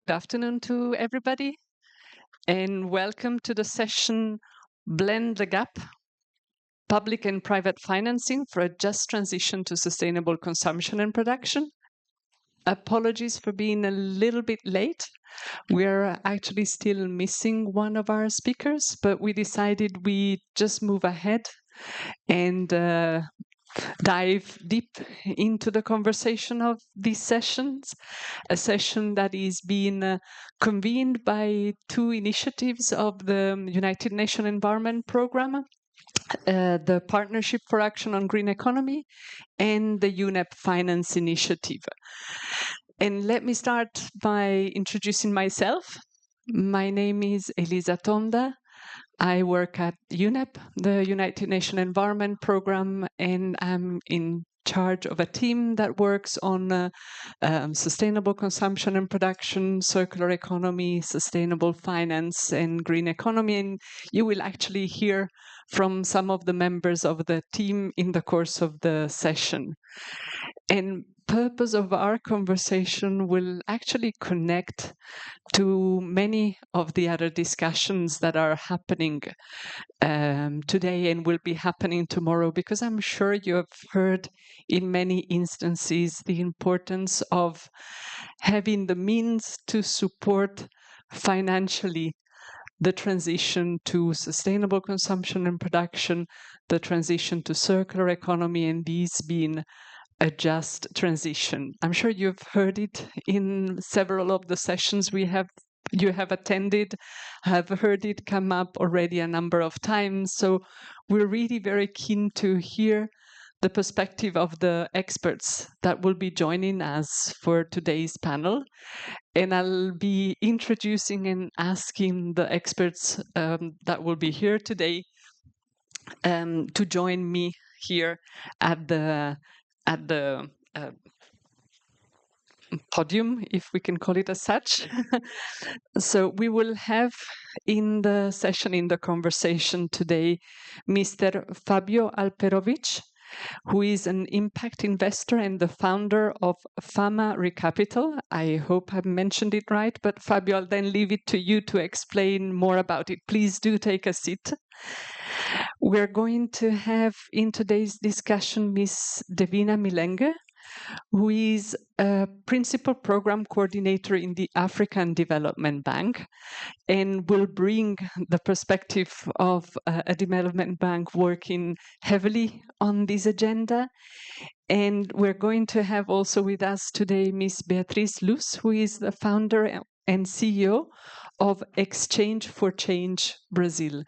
Good afternoon to everybody, and welcome to the session Blend the Gap, Public and Private Financing for a Just Transition to Sustainable Consumption and Production. Apologies for being a little bit late. We're actually still missing one of our speakers, but we decided we just move ahead and dive deep into the conversation of these sessions, a session that is being convened by two initiatives of the United Nations Environment Programme, the Partnership for Action on Green Economy and the UNEP Finance Initiative. And let me start by introducing myself. My name is Elisa Tonda. I work at UNEP, the United Nations Environment Programme, and I'm in charge of a team that works on sustainable consumption and production, circular economy, sustainable finance, and green economy. And you will actually hear from some of the members of the team in the course of the session. And purpose of our conversation will actually connect to many of the other discussions that are happening today and will be happening tomorrow, because I'm sure you have heard in many instances the importance of having the means to support financially the transition to sustainable consumption and production, the transition to circular economy, and these being a just transition. I'm sure you've heard it in several of the sessions you have attended, have heard it come up already a number of times. So we're really very keen to hear the perspective of the experts that will be joining us for today's panel. And I'll be introducing and asking the experts that will be here today to join me here at the podium, if we can call it as such. So we will have in the session, in the conversation today, Mr. Fabio Alperovic, who is an impact investor and the founder of Fama Recapital. I hope I've mentioned it right, but Fabio, I'll then leave it to you to explain more about it. Please do take a seat. We're going to have in today's discussion Ms. Devina Milenge, who is a principal program coordinator in the African Development Bank and will bring the perspective of a development bank working heavily on this agenda. And we're going to have also with us today Ms. Beatriz Luz, who is the founder and CEO of Exchange for Change Brazil.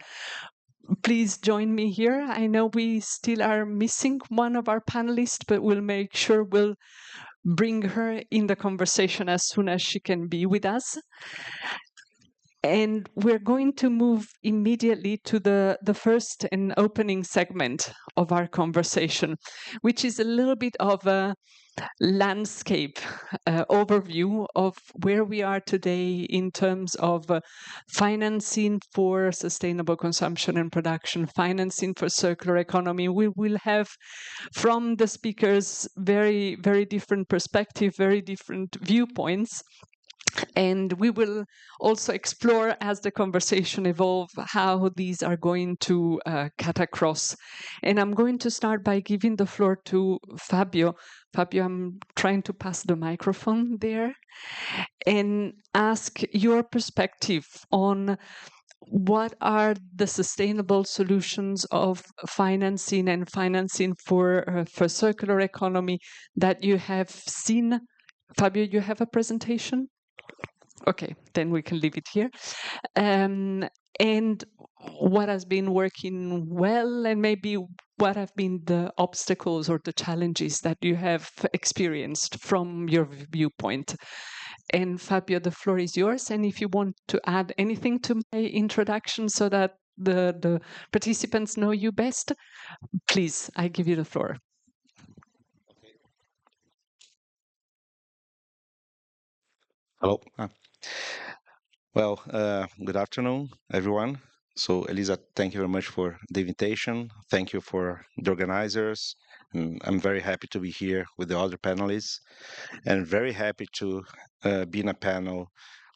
Please join me here. I know we still are missing one of our panelists, but we'll make sure we'll bring her in the conversation as soon as she can be with us. And we're going to move immediately to the first and opening segment of our conversation, which is a little bit of a landscape overview of where we are today in terms of financing for sustainable consumption and production, financing for circular economy. We will have from the speakers very, very different perspective, very different viewpoints. And we will also explore as the conversation evolves how these are going to cut across. And I'm going to start by giving the floor to Fabio. Fabio, I'm trying to pass the microphone there and ask your perspective on what are the sustainable solutions of financing and financing for circular economy that you have seen. Fabio, you have a presentation? Okay, then we can leave it here. And what has been working well, and maybe what have been the obstacles or the challenges that you have experienced from your viewpoint? And Fabio, the floor is yours. And if you want to add anything to my introduction so that the participants know you best, please, I give you the floor. Hello. Well, good afternoon, everyone. So, Elisa, thank you very much for the invitation. Thank you for the organizers. And I'm very happy to be here with the other panelists and very happy to be in a panel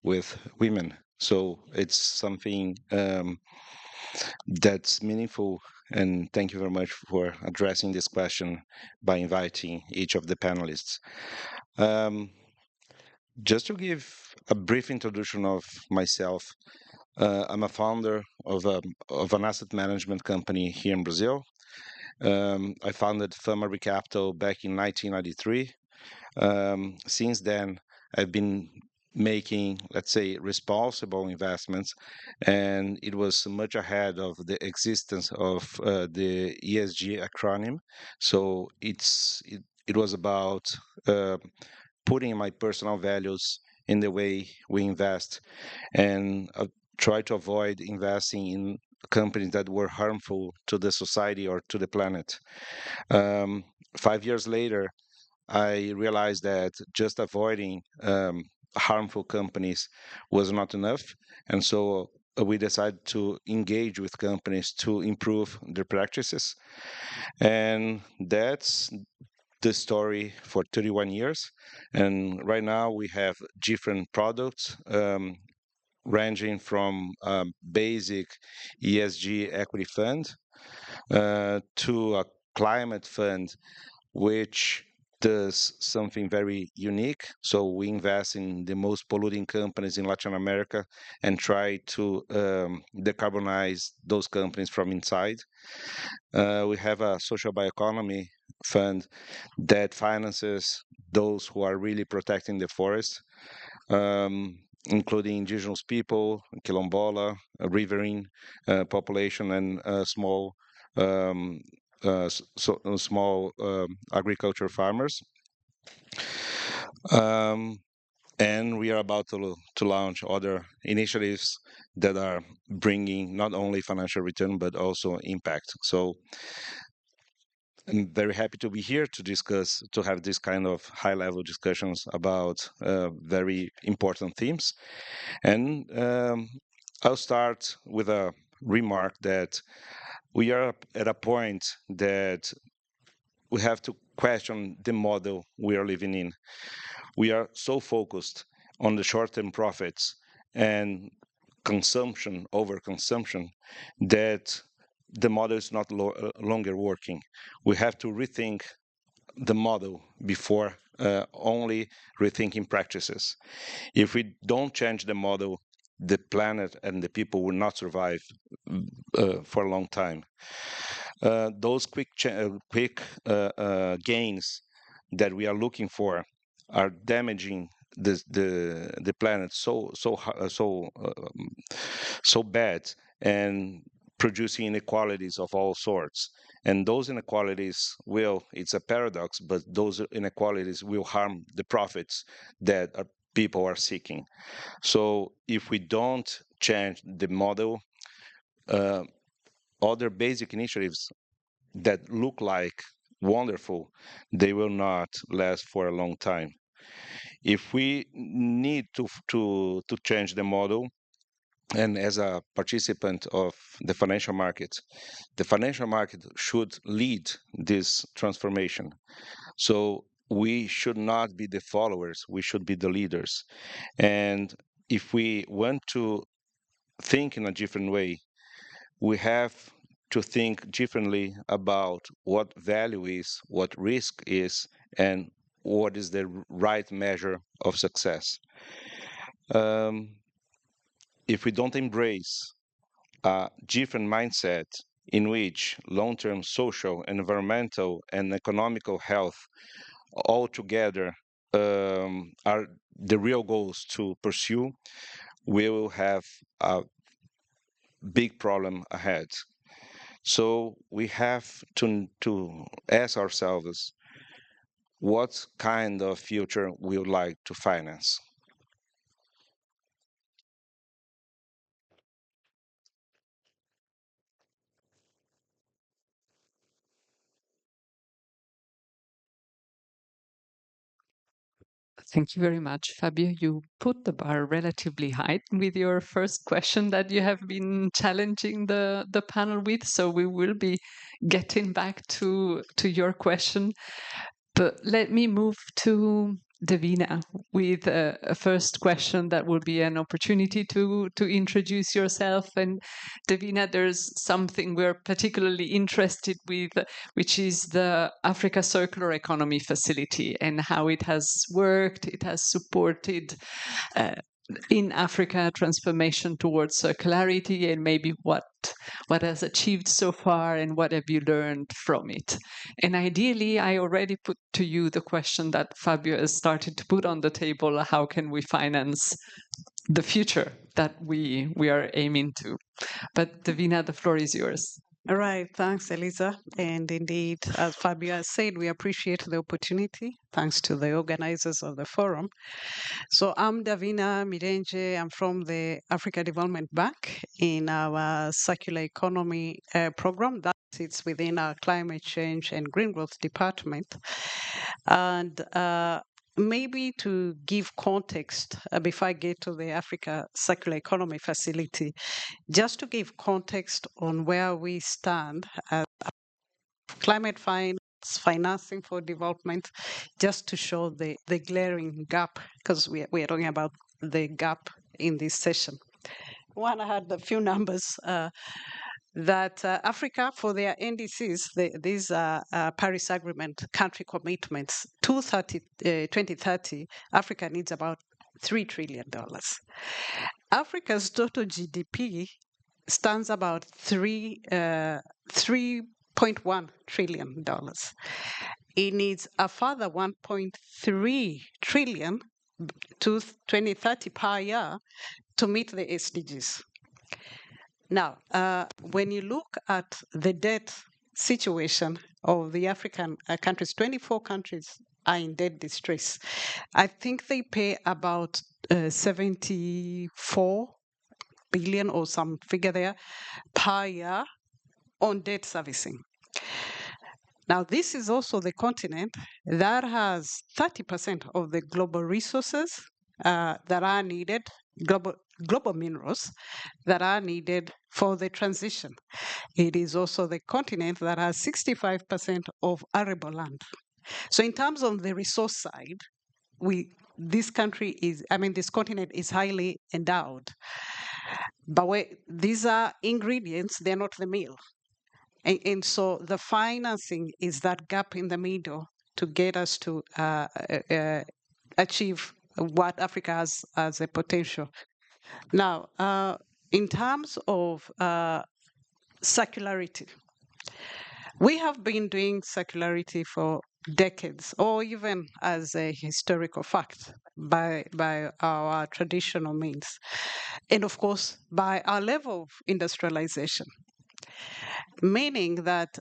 with women. So it's something that's meaningful. And thank you very much for addressing this question by inviting each of the panelists. Um, just to give a brief introduction of myself, I'm a founder of an asset management company here in Brazil. I founded Fama Capital back in 1993. Since then, I've been making, let's say, responsible investments, and it was much ahead of the existence of the ESG acronym. So it was about uh, putting my personal values in the way we invest, and try to avoid investing in companies that were harmful to the society or to the planet. 5 years later, I realized that just avoiding harmful companies was not enough. And so we decided to engage with companies to improve their practices. And that's the story for 31 years. And right now we have different products. Ranging from basic ESG equity fund to a climate fund which does something very unique. So we invest in the most polluting companies in Latin America and try to decarbonize those companies from inside. We have a social bioeconomy fund that finances those who are really protecting the forest, including indigenous people, Quilombola, riverine population, and um, small agriculture farmers. Um, and we are about to launch other initiatives that are bringing not only financial return but also impact. So I'm very happy to be here to have this kind of high-level discussions about very important themes. And I'll start with a remark that we are at a point that we have to question the model we are living in. We are so focused on the short-term profits and consumption over consumption that the model is not longer working. We have to rethink the model before only rethinking practices. If we don't change the model, the planet and the people will not survive for a long time. Those quick gains that we are looking for are damaging the planet so bad, and producing inequalities of all sorts. And those inequalities will, it's a paradox, but those inequalities will harm the profits that people are seeking. So if we don't change the model, uh, other basic initiatives that look like wonderful, they will not last for a long time. If we need to change the model, and as a participant of the financial market should lead this transformation. So we should not be the followers, we should be the leaders. And if we want to think in a different way, we have to think differently about what value is, what risk is, and what is the right measure of success. Um, if we don't embrace a different mindset in which long-term social, environmental, and economical health altogether are the real goals to pursue, we will have a big problem ahead. So we have to ask ourselves what kind of future we would like to finance. Thank you very much, Fabio. You put the bar relatively high with your first question that you have been challenging the panel with. So we will be getting back to your question. But let me move to Davina with a first question that will be an opportunity to introduce yourself. And Davina, there's something we're particularly interested with, which is the Africa Circular Economy Facility and how it has worked. It has supported in Africa transformation towards circularity, and maybe what has achieved so far and what have you learned from it. And ideally, I already put to you the question that Fabio has started to put on the table: how can we finance the future that we are aiming to? But Davina, the floor is yours. All right, thanks, Eliza. And indeed, as Fabio has said, we appreciate the opportunity. Thanks to the organizers of the forum. So I'm Davina Mirenje. I'm from the Africa Development Bank in our circular economy program that sits within our climate change and green growth department. And maybe to give context before I get to the Africa Circular Economy Facility, just to give context on where we stand as climate finance, financing for development, just to show the glaring gap, because we are talking about the gap in this session. One, I had a few numbers that Africa, for their NDCs, these Paris Agreement country commitments, 2030, Africa needs about $3 trillion. Africa's total GDP stands about $3.1 trillion. It needs a further 1.3 trillion to 2030 per year to meet the SDGs. Now, when you look at the debt situation of the African countries, 24 countries are in debt distress. I think they pay about 74 billion or some figure there per year on debt servicing. Now, this is also the continent that has 30% of the global resources that are needed, global minerals that are needed for the transition. It is also the continent that has 65% of arable land. So in terms of the resource side, this continent is highly endowed. But these are ingredients, they're not the meal. And so the financing is that gap in the middle to get us to achieve what Africa has as a potential. Now, in terms of circularity, we have been doing circularity for decades, or even as a historical fact by our traditional means, and of course by our level of industrialization. Meaning that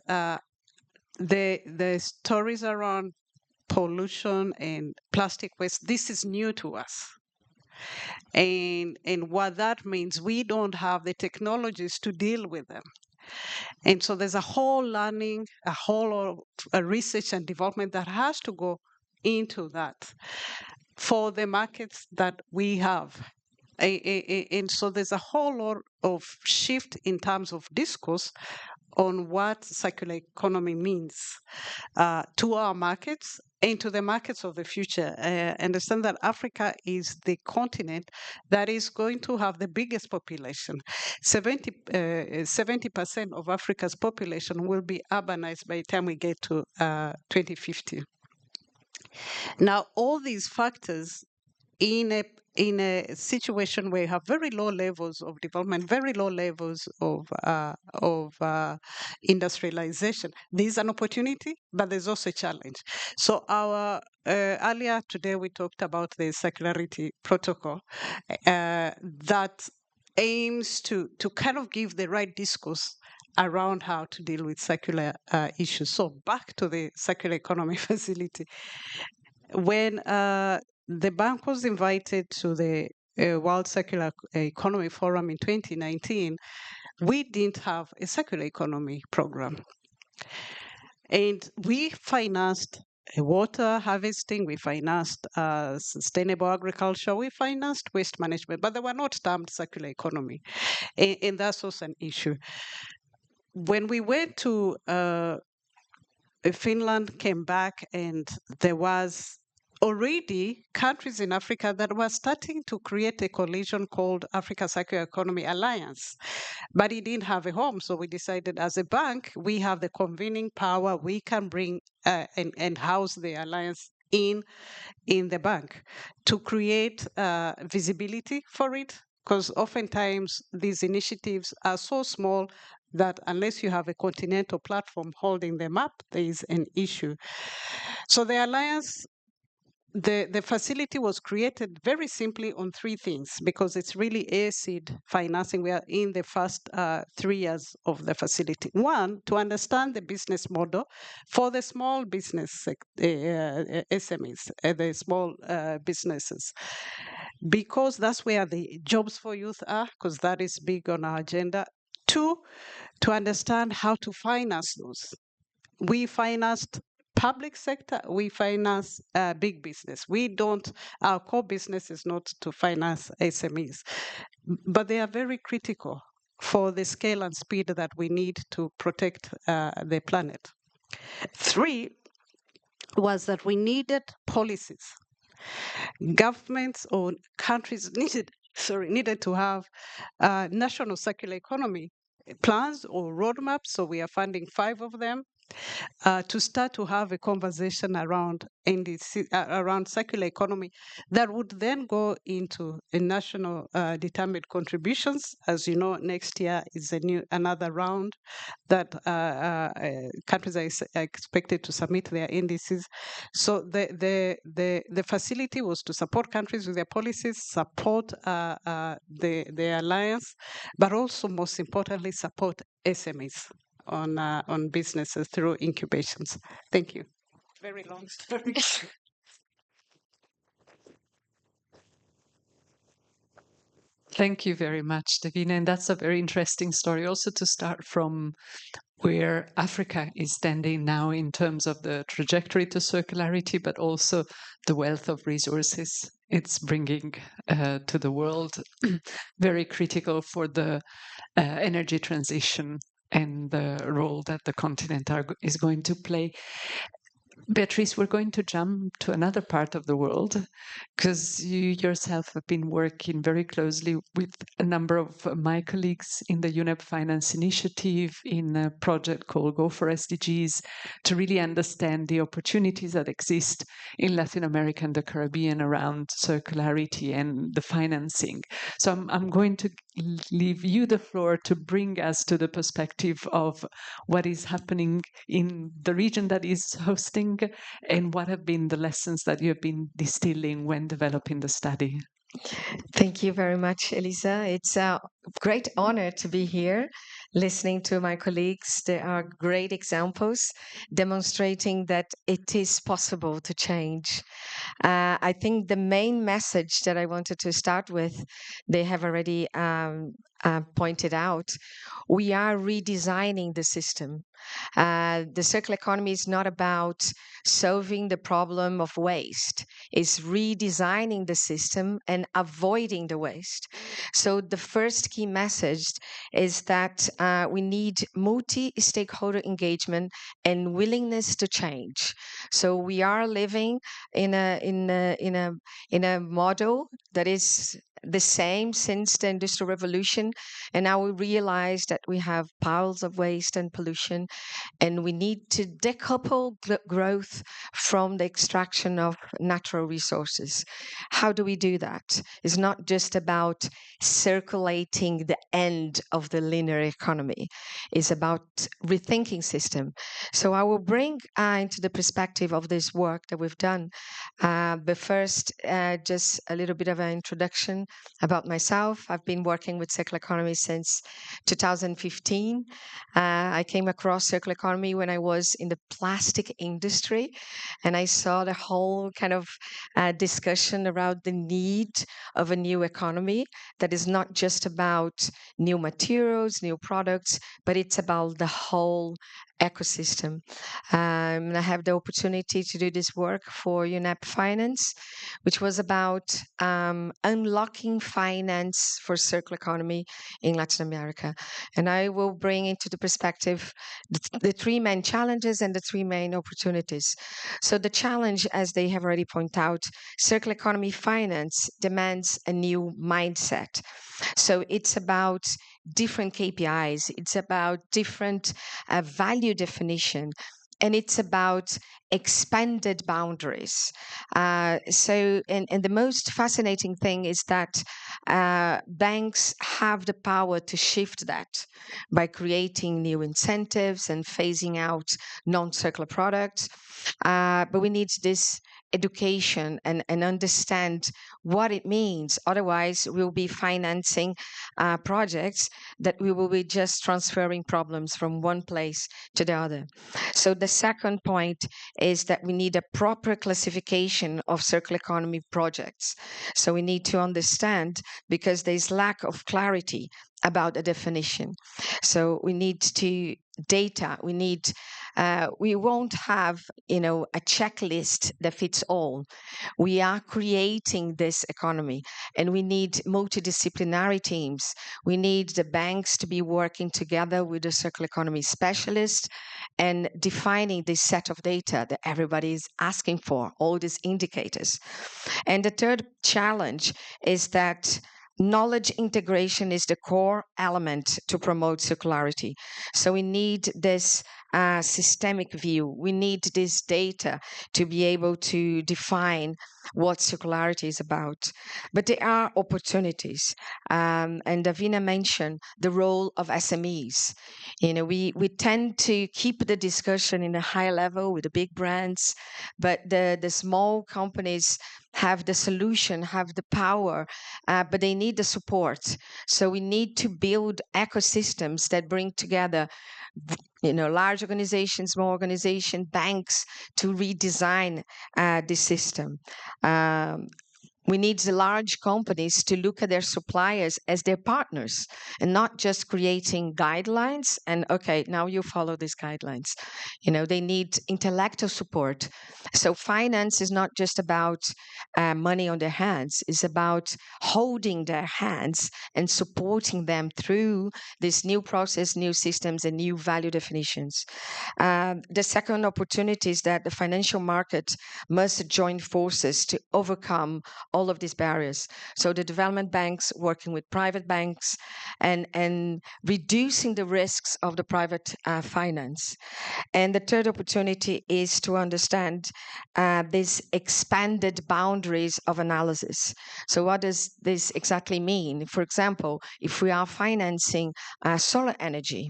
the stories around pollution and plastic waste, this is new to us. And what that means, we don't have the technologies to deal with them. And so there's a whole learning, a whole research and development that has to go into that for the markets that we have. And so there's a whole lot of shift in terms of discourse on what circular economy means to our markets and to the markets of the future. Understand that Africa is the continent that is going to have the biggest population. 70% of Africa's population will be urbanized by the time we get to 2050. Now, all these factors in a situation where you have very low levels of development, very low levels of industrialization, there's an opportunity, but there's also a challenge. So our earlier today we talked about the circularity protocol that aims to kind of give the right discourse around how to deal with circular issues. So back to the circular economy facility. When the bank was invited to the World Circular Economy Forum in 2019, we didn't have a circular economy program. And we financed water harvesting, we financed sustainable agriculture, we financed waste management, but they were not termed circular economy. And that's also an issue. When we went to Finland, came back, and there was already countries in Africa that were starting to create a coalition called Africa Circular Economy Alliance, but it didn't have a home. So we decided as a bank, we have the convening power. We can bring and house the alliance in the bank to create visibility for it, because oftentimes these initiatives are so small that unless you have a continental platform holding them up, there is an issue. So the alliance, the facility was created very simply on three things, because it's really a seed financing. We are in the first 3 years of the facility. One, to understand the business model for the small business SMEs, the small businesses, because that's where the jobs for youth are, because that is big on our agenda. Two, to understand how to finance those. We financed public sector, we finance big business. We don't, our core business is not to finance SMEs, but they are very critical for the scale and speed that we need to protect the planet. Three was that we needed policies. Governments or countries needed to have national circular economy plans or roadmaps. So we are funding 5 of them. To start to have a conversation around NDC, around circular economy that would then go into a national determined contributions. As you know, next year is another round that countries are expected to submit their indices. So the facility was to support countries with their policies, support the alliance, but also most importantly support SMEs on businesses through incubations. Thank you. Very long story. Thank you very much, Davina. And that's a very interesting story also to start from where Africa is standing now in terms of the trajectory to circularity, but also the wealth of resources it's bringing to the world. Very critical for the energy transition and the role that the continent is going to play. Beatrice, we're going to jump to another part of the world because you yourself have been working very closely with a number of my colleagues in the UNEP Finance Initiative in a project called Go for SDGs to really understand the opportunities that exist in Latin America and the Caribbean around circularity and the financing. So I'm going to leave you the floor to bring us to the perspective of what is happening in the region that is hosting and what have been the lessons that you have been distilling when developing the study. Thank you very much, Elisa. It's a great honor to be here listening to my colleagues. There are great examples demonstrating that it is possible to change. I think the main message that I wanted to start with, they have already pointed out, we are redesigning the system. The circular economy is not about solving the problem of waste. It's redesigning the system and avoiding the waste. So the first key message is that we need multi-stakeholder engagement and willingness to change. So we are living in a model that is the same since the Industrial Revolution, and now we realize that we have piles of waste and pollution, and we need to decouple growth from the extraction of natural resources. How do we do that? It's not just about circulating the end of the linear economy. It's about rethinking system. So I will bring into the perspective of this work that we've done. But first, just a little bit of an introduction about myself. I've been working with circular economy since 2015. I came across circular economy when I was in the plastic industry, and I saw the whole kind of discussion around the need of a new economy that is not just about new materials, new products, but it's about the whole ecosystem. I have the opportunity to do this work for UNEP Finance, which was about unlocking finance for circular economy in Latin America. And I will bring into the perspective the three main challenges and the three main opportunities. So the challenge, as they have already pointed out, circular economy finance demands a new mindset. So it's about different KPIs, it's about different value definition, and it's about expanded boundaries. And the most fascinating thing is that banks have the power to shift that by creating new incentives and phasing out non-circular products. But we need this education and understand what it means. Otherwise, we'll be financing projects that we will be just transferring problems from one place to the other. So the second point is that we need a proper classification of circular economy projects. So we need to understand, because there's lack of clarity about the definition. So we need data. We won't have, a checklist that fits all. We are creating this economy, and we need multidisciplinary teams. We need the banks to be working together with the circular economy specialists and defining this set of data that everybody is asking for, all these indicators. And the third challenge is that knowledge integration is the core element to promote circularity. So we need this systemic view. We need this data to be able to define what circularity is about. But there are opportunities. And Davina mentioned the role of SMEs. We tend to keep the discussion in a high level with the big brands, but the small companies have the solution, have the power, but they need the support. So we need to build ecosystems that bring together, large organizations, small organizations, banks, to redesign the system. We need the large companies to look at their suppliers as their partners and not just creating guidelines and, okay, now you follow these guidelines. They need intellectual support. So finance is not just about money on their hands. It's about holding their hands and supporting them through this new process, new systems, and new value definitions. The second opportunity is that the financial market must join forces to overcome all of these barriers. So the development banks working with private banks and reducing the risks of the private finance. And the third opportunity is to understand these expanded boundaries of analysis. So what does this exactly mean? For example, if we are financing solar energy,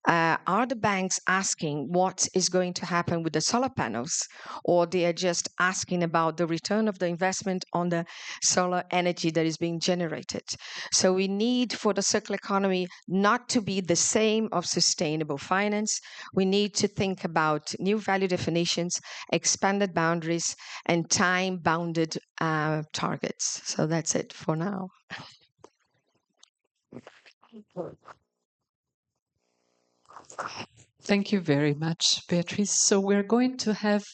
are the banks asking what is going to happen with the solar panels, or they are just asking about the return of the investment on the solar energy that is being generated? So we need for the circular economy not to be the same of sustainable finance. We need to think about new value definitions, expanded boundaries, and time-bounded targets. So that's it for now. Thank you very much, Beatrice. So we're going to have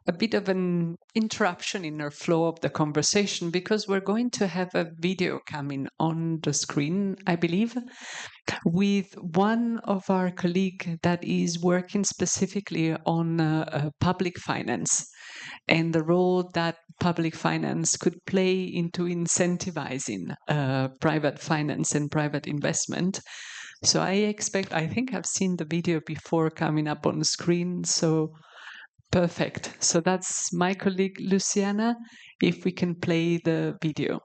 a bit of an interruption in our flow of the conversation because we're going to have a video coming on the screen, I believe, with one of our colleagues that is working specifically on public finance and the role that public finance could play into incentivizing private finance and private investment. So I think I've seen the video before coming up on the screen. So perfect. So that's my colleague Luciana. If we can play the video.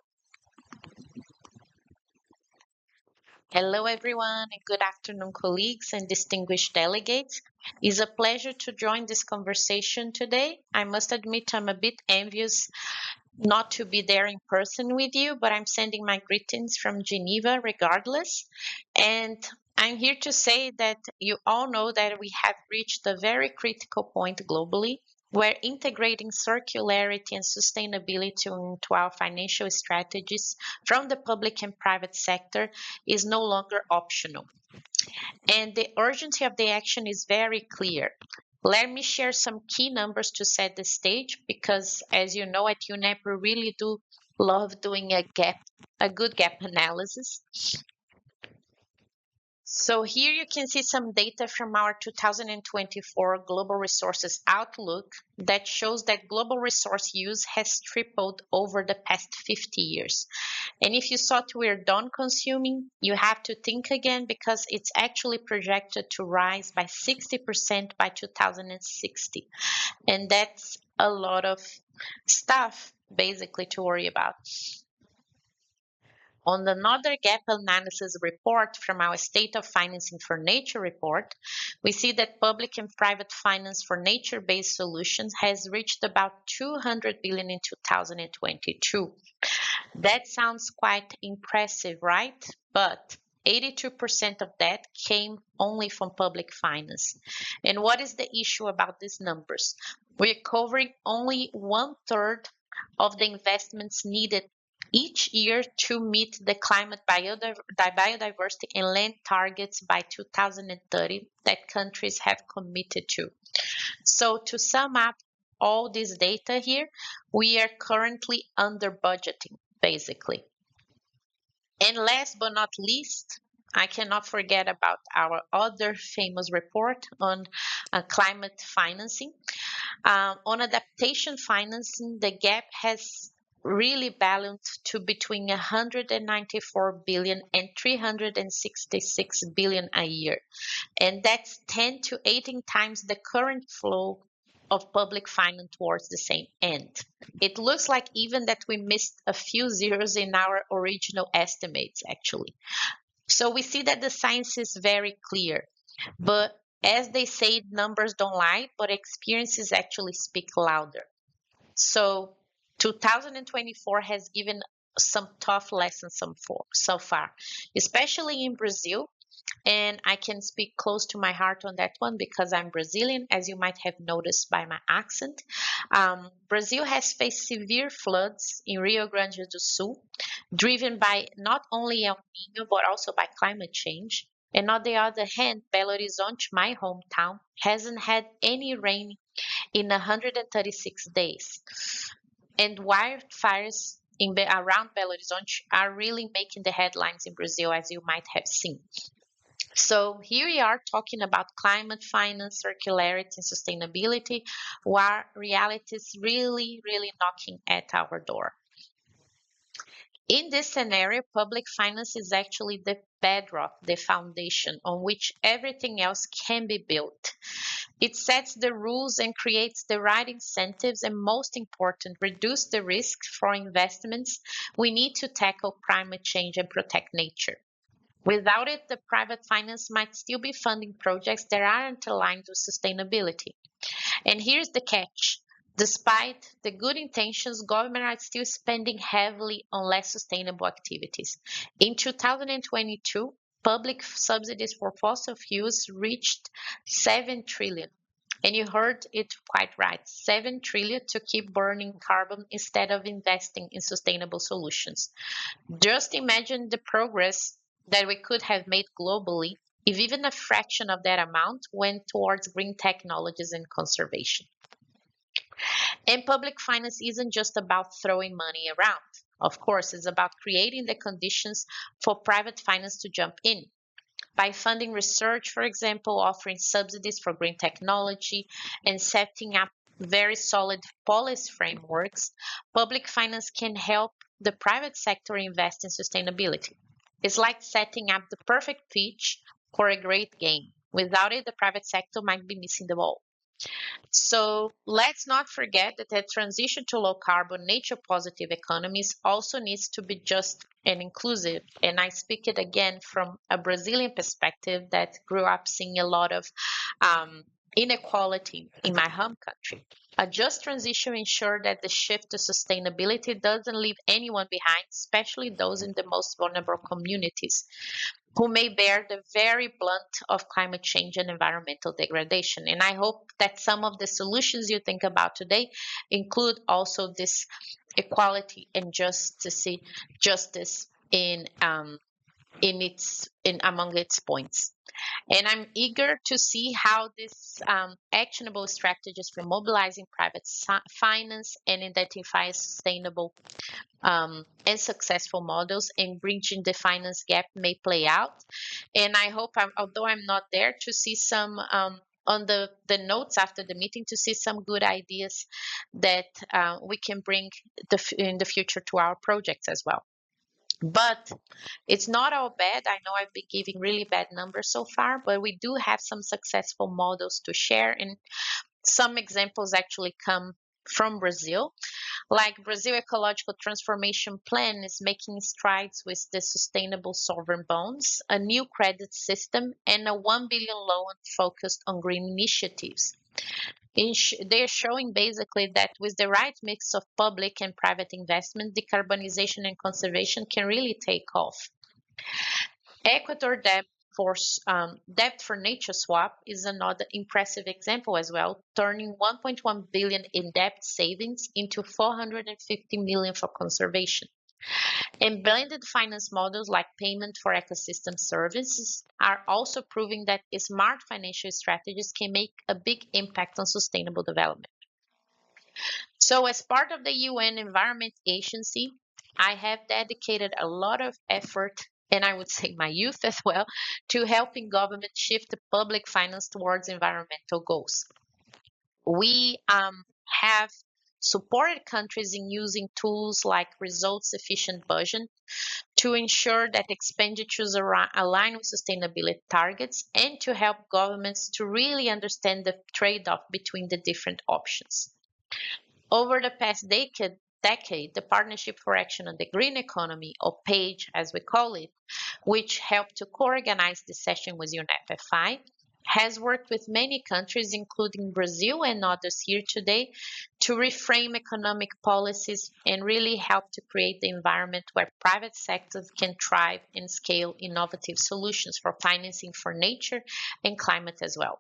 Hello, everyone, and good afternoon, colleagues and distinguished delegates. It's a pleasure to join this conversation today. I must admit I'm a bit envious not to be there in person with you, but I'm sending my greetings from Geneva regardless. And I'm here to say that you all know that we have reached a very critical point globally where integrating circularity and sustainability into our financial strategies from the public and private sector is no longer optional. And the urgency of the action is very clear. Let me share some key numbers to set the stage because, as you know, at UNEP, we really do love doing a good gap analysis. So here you can see some data from our 2024 Global Resources Outlook that shows that global resource use has tripled over the past 50 years. And if you thought we're done consuming, you have to think again because it's actually projected to rise by 60% by 2060. And that's a lot of stuff basically to worry about. On another gap analysis report from our State of Financing for Nature report, we see that public and private finance for nature-based solutions has reached about 200 billion in 2022. That sounds quite impressive, right? But 82% of that came only from public finance. And what is the issue about these numbers? We're covering only 1/3 of the investments needed each year to meet the climate biodiversity and land targets by 2030 that countries have committed to. So to sum up all this data here, we are currently under budgeting, basically. And last but not least, I cannot forget about our other famous report on climate financing. On adaptation financing, the gap has really balanced to between 194 billion and 366 billion a year. And that's 10 to 18 times the current flow of public finance towards the same end. It looks like even that we missed a few zeros in our original estimates, actually. So we see that the science is very clear, but as they say, numbers don't lie, but experiences actually speak louder. So 2024 has given some tough lessons so far, especially in Brazil. And I can speak close to my heart on that one because I'm Brazilian, as you might have noticed by my accent. Brazil has faced severe floods in Rio Grande do Sul, driven by not only El Nino, but also by climate change. And on the other hand, Belo Horizonte, my hometown, hasn't had any rain in 136 days. And wildfires around Belo Horizonte are really making the headlines in Brazil, as you might have seen. So here we are talking about climate finance, circularity, and sustainability, while reality is really, really knocking at our door. In this scenario, public finance is actually the bedrock, the foundation on which everything else can be built. It sets the rules and creates the right incentives, and most important, reduce the risk for investments we need to tackle climate change and protect nature. Without it, the private finance might still be funding projects that aren't aligned with sustainability. And here's the catch. Despite the good intentions, governments are still spending heavily on less sustainable activities. In 2022, public subsidies for fossil fuels reached 7 trillion. And you heard it quite right, 7 trillion to keep burning carbon instead of investing in sustainable solutions. Just imagine the progress that we could have made globally if even a fraction of that amount went towards green technologies and conservation. And public finance isn't just about throwing money around. Of course, it's about creating the conditions for private finance to jump in. By funding research, for example, offering subsidies for green technology, and setting up very solid policy frameworks, public finance can help the private sector invest in sustainability. It's like setting up the perfect pitch for a great game. Without it, the private sector might be missing the ball. So let's not forget that the transition to low carbon, nature positive economies also needs to be just and inclusive. And I speak it again from a Brazilian perspective that grew up seeing a lot of inequality in my home country. A just transition ensures that the shift to sustainability doesn't leave anyone behind, especially those in the most vulnerable communities who may bear the very blunt of climate change and environmental degradation. And I hope that some of the solutions you think about today include also this equality and justice in among its points. And I'm eager to see how these actionable strategies for mobilizing private finance and identify sustainable and successful models and bridging the finance gap may play out. And I hope, although I'm not there, to see some on the notes after the meeting, to see some good ideas that we can bring in the future to our projects as well. But it's not all bad. I know I've been giving really bad numbers so far, but we do have some successful models to share. And some examples actually come from Brazil. Like Brazil Ecological Transformation Plan is making strides with the sustainable sovereign bonds, a new credit system, and a 1 billion loan focused on green initiatives. They're showing basically that with the right mix of public and private investment, decarbonization and conservation can really take off. Ecuador debt for nature swap is another impressive example as well, turning 1.1 billion in debt savings into 450 million for conservation. And blended finance models like payment for ecosystem services are also proving that smart financial strategies can make a big impact on sustainable development. So as part of the UN Environment Agency, I have dedicated a lot of effort, and I would say my youth as well, to helping government shift the public finance towards environmental goals. We have supported countries in using tools like results-efficient budget to ensure that expenditures align with sustainability targets and to help governments to really understand the trade-off between the different options. Over the past decade, the Partnership for Action on the Green Economy, or PAGE as we call it, which helped to co-organize this session with UNEP-FI, has worked with many countries, including Brazil and others here today, to reframe economic policies and really help to create the environment where private sectors can thrive and scale innovative solutions for financing for nature and climate as well.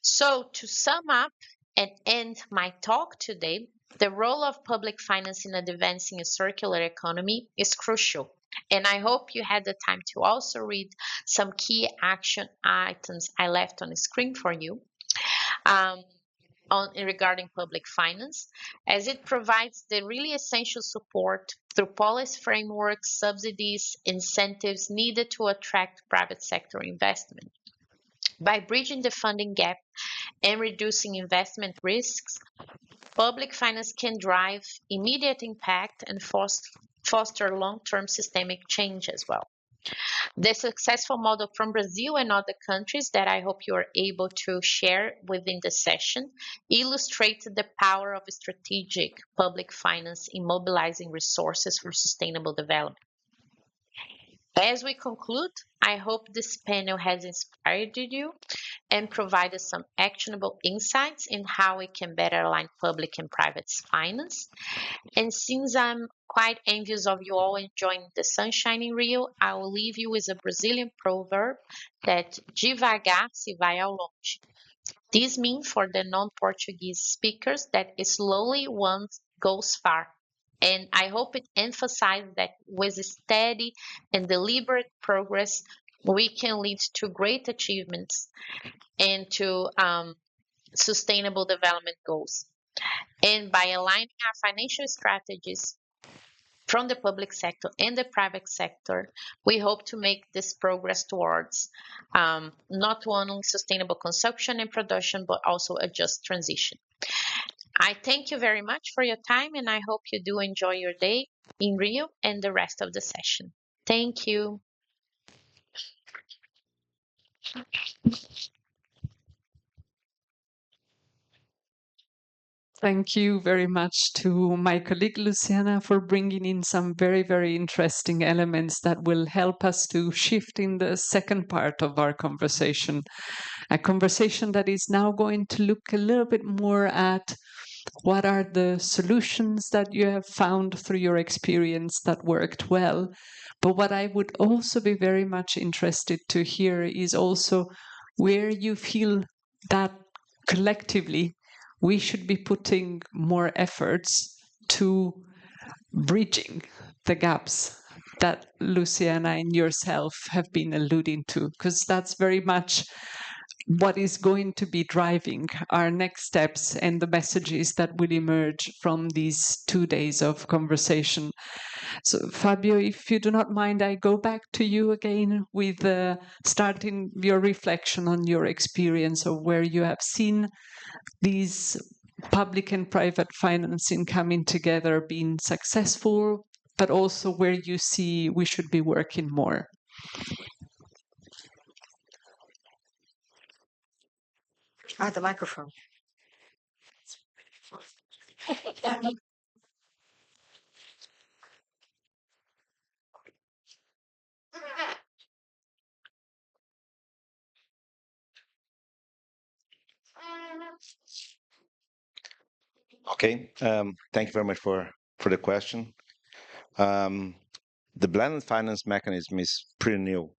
So to sum up and end my talk today, the role of public finance in advancing a circular economy is crucial. And I hope you had the time to also read some key action items I left on the screen for you regarding public finance, as it provides the really essential support through policy frameworks, subsidies, incentives needed to attract private sector investment. By bridging the funding gap and reducing investment risks, public finance can drive immediate impact and foster long-term systemic change as well. The successful model from Brazil and other countries that I hope you are able to share within the session illustrates the power of strategic public finance in mobilizing resources for sustainable development. As we conclude, I hope this panel has inspired you and provided some actionable insights in how we can better align public and private finance. And since I'm quite envious of you all enjoying the sunshine in Rio, I will leave you with a Brazilian proverb that devagar se vai ao longe. This means for the non-Portuguese speakers that slowly one goes far. And I hope it emphasizes that with steady and deliberate progress, we can lead to great achievements and to sustainable development goals. And by aligning our financial strategies from the public sector and the private sector, we hope to make this progress towards not only sustainable consumption and production, but also a just transition. I thank you very much for your time, and I hope you do enjoy your day in Rio and the rest of the session. Thank you. Thank you very much to my colleague Luciana for bringing in some very, very interesting elements that will help us to shift in the second part of our conversation. A conversation that is now going to look a little bit more at what are the solutions that you have found through your experience that worked well. But what I would also be very much interested to hear is also where you feel that collectively we should be putting more efforts to bridging the gaps that Luciana and yourself have been alluding to, because that's very much what is going to be driving our next steps and the messages that will emerge from these 2 days of conversation. So, Fabio, if you do not mind, I go back to you again with starting your reflection on your experience of where you have seen these public and private financing coming together being successful, but also where you see we should be working more. The microphone. Okay, thank you very much for the question. The blended finance mechanism is pretty new.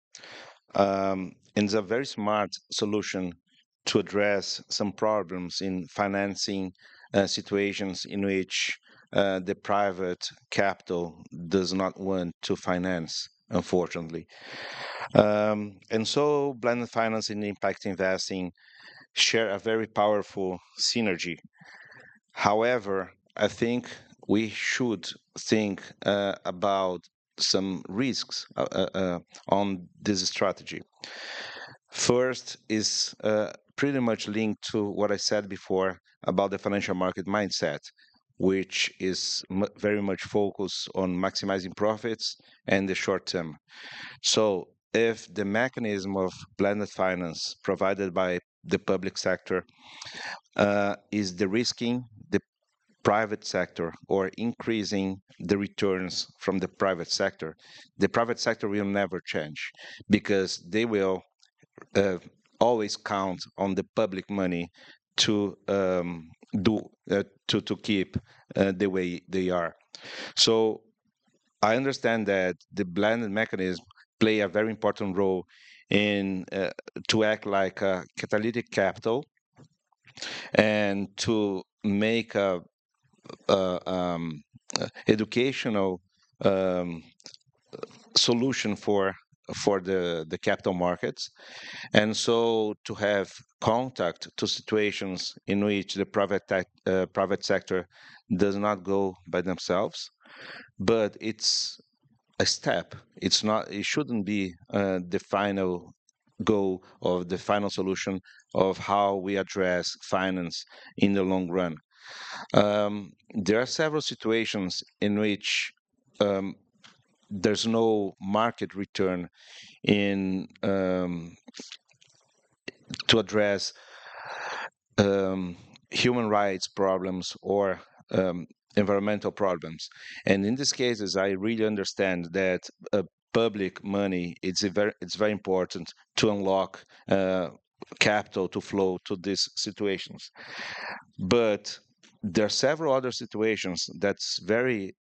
And it's a very smart solution to address some problems in financing situations in which the private capital does not want to finance, unfortunately. And so blended finance and impact investing share a very powerful synergy. However, I think we should think about some risks on this strategy. First is pretty much linked to what I said before about the financial market mindset, which is very much focused on maximizing profits and the short term. So, if the mechanism of blended finance provided by the public sector is de-risking the private sector or increasing the returns from the private sector will never change because they will always count on the public money to to keep the way they are. So I understand that the blended mechanism play a very important role in to act like a catalytic capital and to make a educational um, solution for the capital markets, and so to have contact to situations in which the private sector does not go by themselves, but it's a step. It's not. It shouldn't be the final goal of the final solution of how we address finance in the long run. There are several situations in which um, there's no market return in to address human rights problems or environmental problems. And in these cases, I really understand that public money it's very important to unlock capital to flow to these situations. But there are several other situations that's very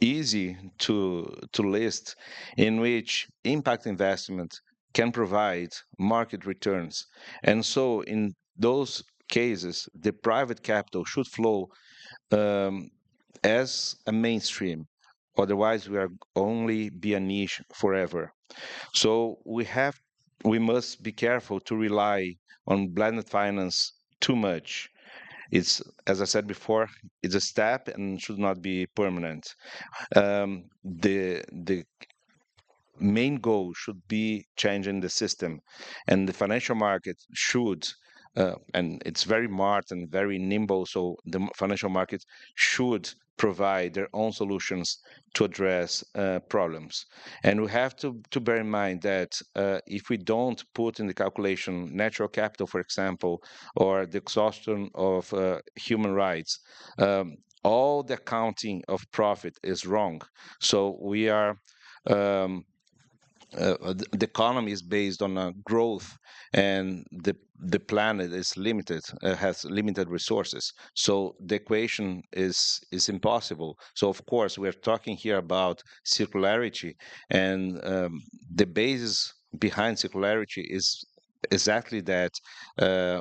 easy to list in which impact investment can provide market returns. And so in those cases, the private capital should flow as a mainstream. Otherwise, we are only be a niche forever. So we must be careful to rely on blended finance too much. It's, as I said before, it's a step and should not be permanent. The main goal should be changing the system, and the financial market should. And it's very smart and very nimble, so the financial market should provide their own solutions to address problems. And we have to bear in mind that if we don't put in the calculation natural capital, for example, or the exhaustion of human rights, all the accounting of profit is wrong. So we are the economy is based on growth, and the planet is limited, has limited resources. So the equation is impossible. So of course we're talking here about circularity, and the basis behind circularity is exactly that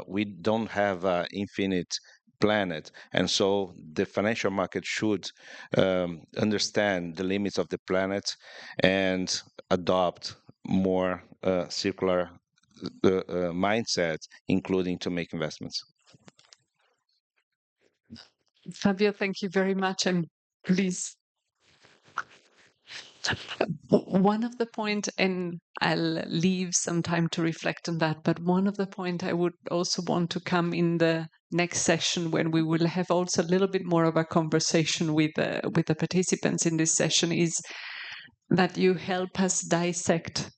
we don't have infinite planet. And so the financial market should understand the limits of the planet and adopt more circular mindset, including to make investments. Fabio, thank you very much. And please, one of the point, and I'll leave some time to reflect on that, but one of the point I would also want to come in the next session when we will have also a little bit more of a conversation with the participants in this session is that you help us dissect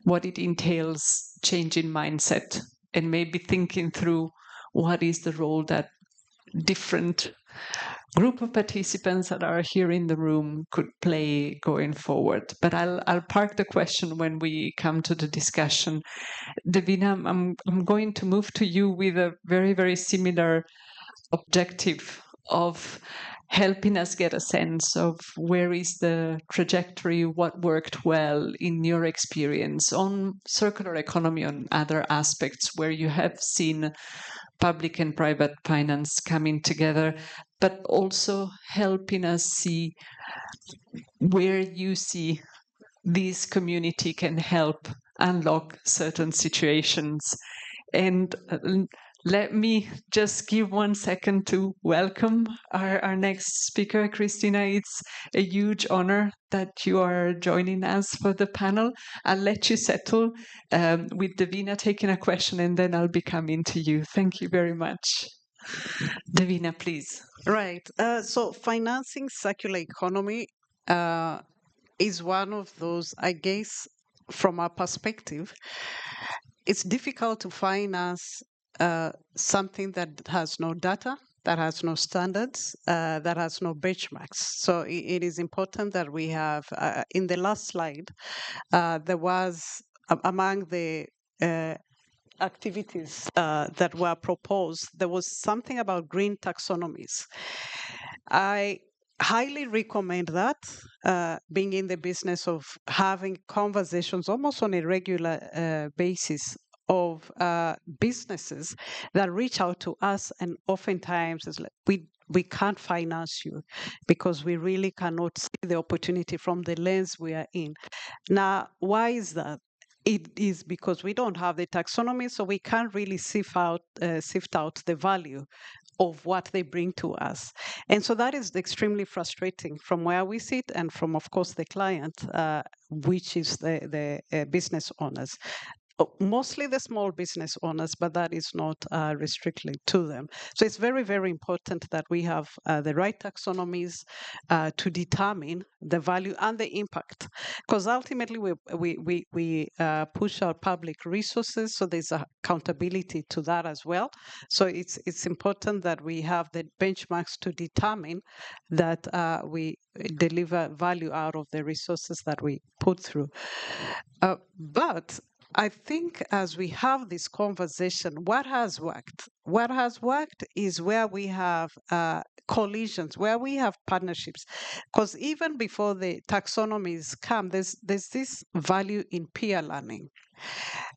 what it entails changing mindset and maybe thinking through what is the role that different group of participants that are here in the room could play going forward. But I'll park the question when we come to the discussion. Davina, I'm going to move to you with a very, very similar objective of helping us get a sense of where is the trajectory, what worked well in your experience on circular economy, on other aspects where you have seen public and private finance coming together, but also helping us see where you see this community can help unlock certain situations. And let me just give 1 second to welcome our next speaker, Christina. It's a huge honor that you are joining us for the panel. I'll let you settle with Davina taking a question, and then I'll be coming to you. Thank you very much. Davina, please. Right. So financing circular economy is one of those, I guess, from our perspective, it's difficult to finance something that has no data, that has no standards, that has no benchmarks. So it is important that we have, in the last slide, there was among the activities that were proposed, there was something about green taxonomies. I highly recommend that, being in the business of having conversations almost on a regular basis of businesses that reach out to us, and oftentimes it's like we can't finance you because we really cannot see the opportunity from the lens we are in. Now, why is that? It is because we don't have the taxonomy, so we can't really sift out the value of what they bring to us. And so that is extremely frustrating from where we sit and from, of course, the client, which is the business owners. Mostly the small business owners, but that is not restricted to them. So it's very, very important that we have the right taxonomies to determine the value and the impact, because ultimately we push our public resources, so there's accountability to that as well. So it's important that we have the benchmarks to determine that we deliver value out of the resources that we put through. But I think as we have this conversation, what has worked? What has worked is where we have collisions, where we have partnerships. Because even before the taxonomies come, there's this value in peer learning.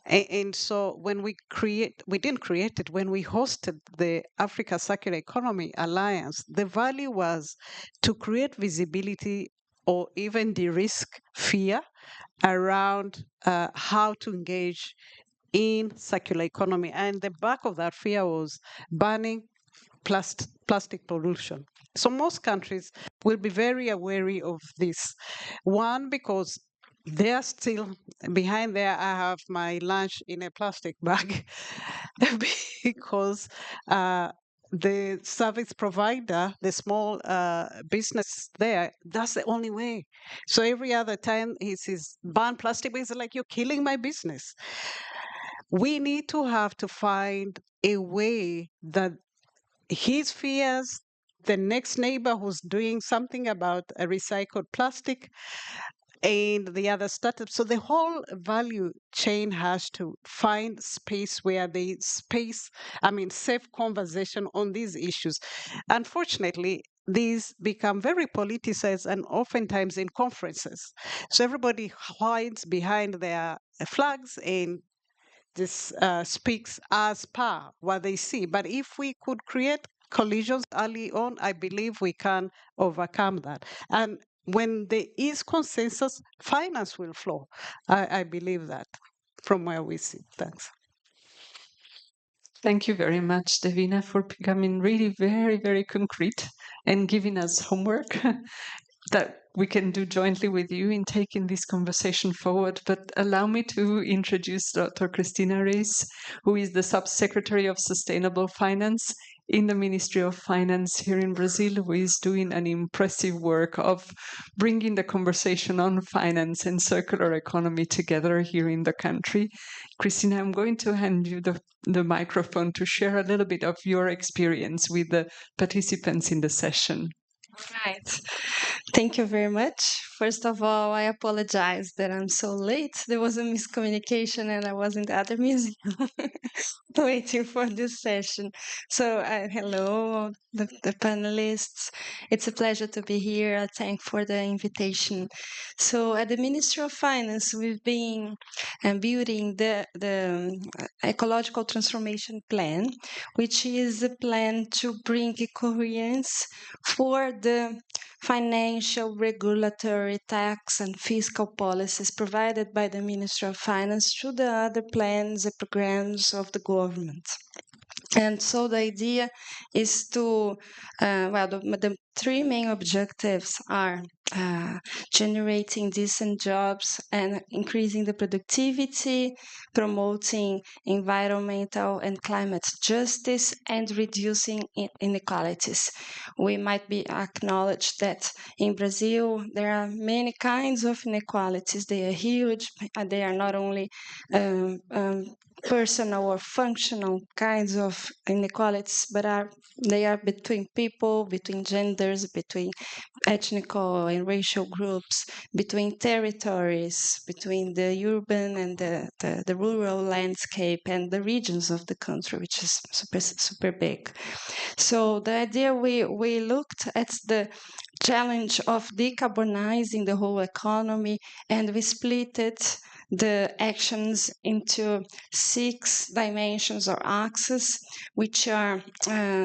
And so when we didn't create it, when we hosted the Africa Circular Economy Alliance, the value was to create visibility or even de-risk fear around how to engage in circular economy. And the back of that fear was banning plastic pollution. So most countries will be very wary of this. One, because they're still behind there. I have my lunch in a plastic bag because the service provider, the small business there, that's the only way. So every other time he says ban plastic, he's like, you're killing my business. We need to have to find a way that his fears, the next neighbor who's doing something about a recycled plastic, and the other startups. So the whole value chain has to find space where the safe conversation on these issues. Unfortunately, these become very politicized and oftentimes in conferences. So everybody hides behind their flags and this speaks as per what they see. But if we could create collisions early on, I believe we can overcome that. And when there is consensus, finance will flow. I believe that from where we sit. Thanks. Thank you very much, Davina, for becoming really very, very concrete and giving us homework that we can do jointly with you in taking this conversation forward. But allow me to introduce Dr. Cristina Reis, who is the Subsecretary of Sustainable Finance in the Ministry of Finance here in Brazil, who is doing an impressive work of bringing the conversation on finance and circular economy together here in the country. Cristina, I'm going to hand you the microphone to share a little bit of your experience with the participants in the session. Right. Thank you very much. First of all, I apologize that I'm so late. There was a miscommunication and I was in the other museum waiting for this session. So, hello, the panelists. It's a pleasure to be here. I thank for the invitation. So, at the Ministry of Finance, we've been building the ecological transformation plan, which is a plan to bring coherence for the financial, regulatory, tax, and fiscal policies provided by the Ministry of Finance to the other plans and programs of the government. And so the idea is to, the three main objectives are generating decent jobs and increasing the productivity, promoting environmental and climate justice, and reducing inequalities. We might be acknowledged that in Brazil there are many kinds of inequalities. They are huge. They are not only personal or functional kinds of inequalities, but they are between people, between genders, between ethnical and racial groups, between territories, between the urban and the rural landscape and the regions of the country, which is super big. So the idea we looked at the challenge of decarbonizing the whole economy, and we split it the actions into 6 dimensions or axes, which are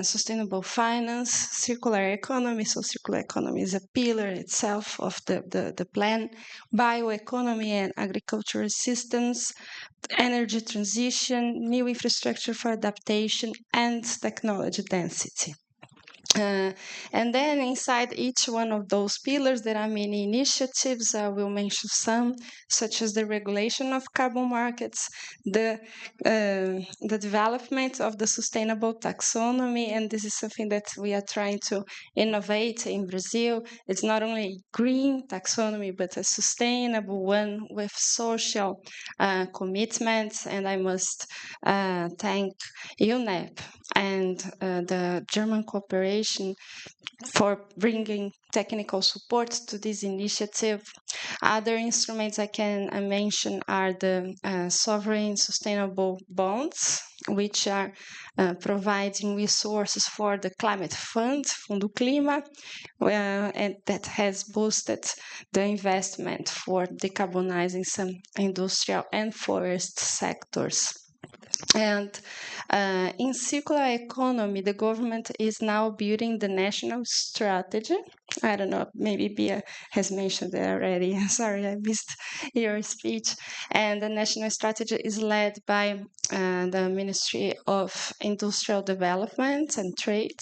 sustainable finance, circular economy. So circular economy is a pillar itself of the plan, bioeconomy and agricultural systems, energy transition, new infrastructure for adaptation, and technology density. And then inside each one of those pillars, there are many initiatives. I will mention some, such as the regulation of carbon markets, the development of the sustainable taxonomy, and this is something that we are trying to innovate in Brazil. It's not only green taxonomy, but a sustainable one with social commitments. And I must thank UNEP and the German cooperation for bringing technical support to this initiative. Other instruments I can mention are the sovereign sustainable bonds, which are providing resources for the climate fund, Fundo Clima, and that has boosted the investment for decarbonizing some industrial and forest sectors. And in circular economy, the government is now building the national strategy. I don't know, maybe Bia has mentioned it already. Sorry, I missed your speech. And the national strategy is led by the Ministry of Industrial Development and Trade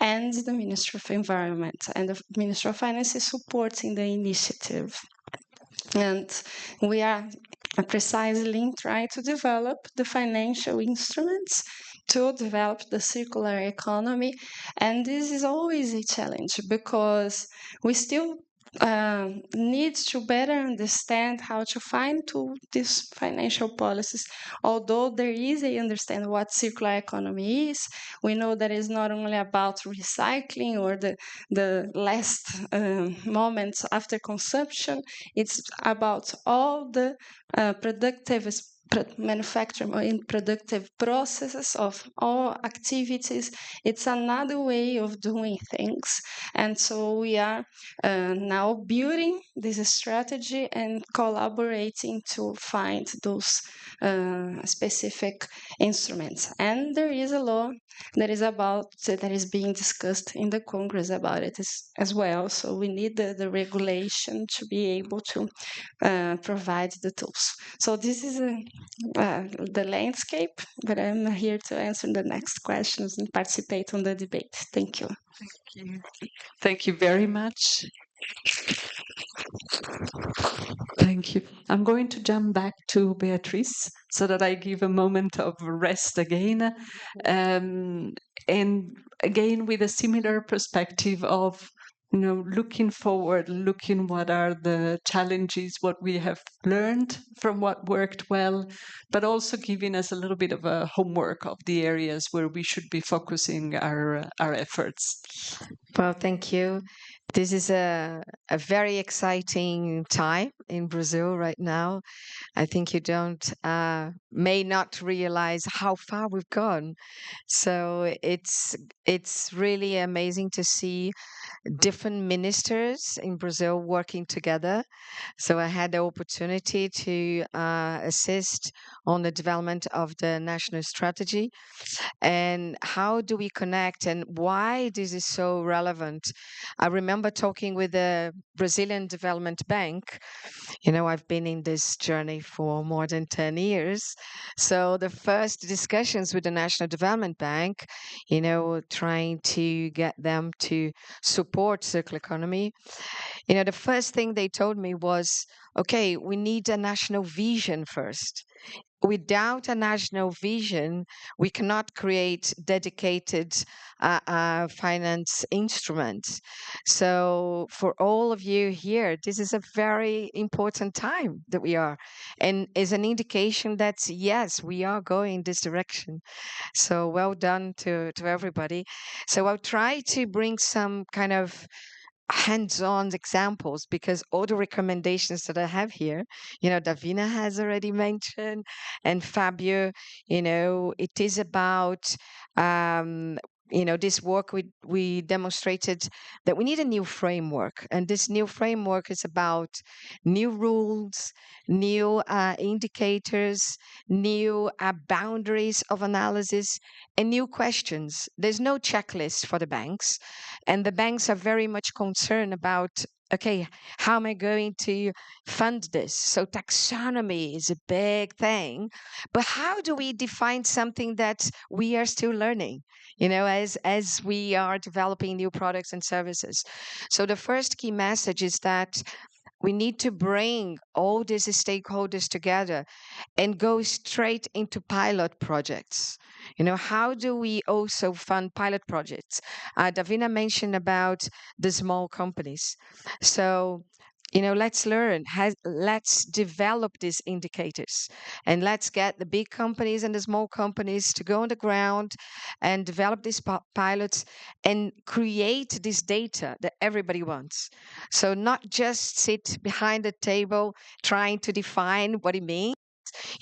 and the Ministry of Environment. And the Ministry of Finance is supporting the initiative. And we are precisely trying to develop the financial instruments to develop the circular economy. And this is always a challenge because we still need to better understand how to fine-tune these financial policies. Although there is a understand what circular economy is, we know that it's not only about recycling or the last moments after consumption. It's about all the productive manufacturing or in productive processes of all activities. It's another way of doing things. And so we are now building this strategy and collaborating to find those specific instruments. And there is a law that is being discussed in the Congress about it as well. So we need the regulation to be able to provide the tools. So this is the landscape, but I'm here to answer the next questions and participate on the debate. Thank you. Thank you. Thank you very much. Thank you. I'm going to jump back to Beatrice so that I give a moment of rest again. And again, with a similar perspective of looking forward, looking what are the challenges, what we have learned from what worked well, but also giving us a little bit of a homework of the areas where we should be focusing our efforts. Well, thank you. This is a very exciting time in Brazil right now. I think you may not realize how far we've gone. So it's really amazing to see different ministers in Brazil working together. So I had the opportunity to assist on the development of the national strategy and how do we connect and why this is so relevant. I remember talking with the Brazilian Development Bank. I've been in this journey for more than 10 years. So the first discussions with the National Development Bank, trying to get them to support circular economy, the first thing they told me was, okay, we need a national vision first. Without a national vision, we cannot create dedicated finance instruments. So, for all of you here, this is a very important time that we are, and is an indication that yes, we are going this direction. So, well done to everybody. So, I'll try to bring some kind of hands-on examples because all the recommendations that I have here, Davina has already mentioned, and Fabio, it is about this work we demonstrated that we need a new framework, and this new framework is about new rules, new indicators, new boundaries of analysis, and new questions. There's no checklist for the banks, and the banks are very much concerned about, okay, how am I going to fund this? So taxonomy is a big thing, but how do we define something that we are still learning, as we are developing new products and services? So the first key message is that we need to bring all these stakeholders together and go straight into pilot projects. How do we also fund pilot projects? Davina mentioned about the small companies. So, let's learn, let's develop these indicators, and let's get the big companies and the small companies to go on the ground and develop these pilots and create this data that everybody wants. So not just sit behind the table trying to define what it means.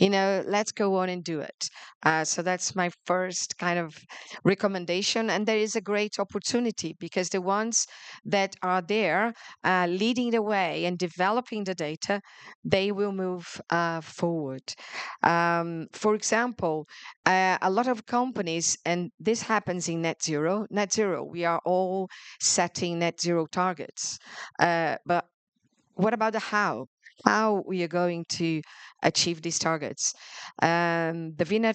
Let's go on and do it. So that's my first kind of recommendation. And there is a great opportunity because the ones that are there leading the way and developing the data, they will move forward. For example, a lot of companies, and this happens in net zero, we are all setting net zero targets. But what about the how? How we are going to achieve these targets? Davina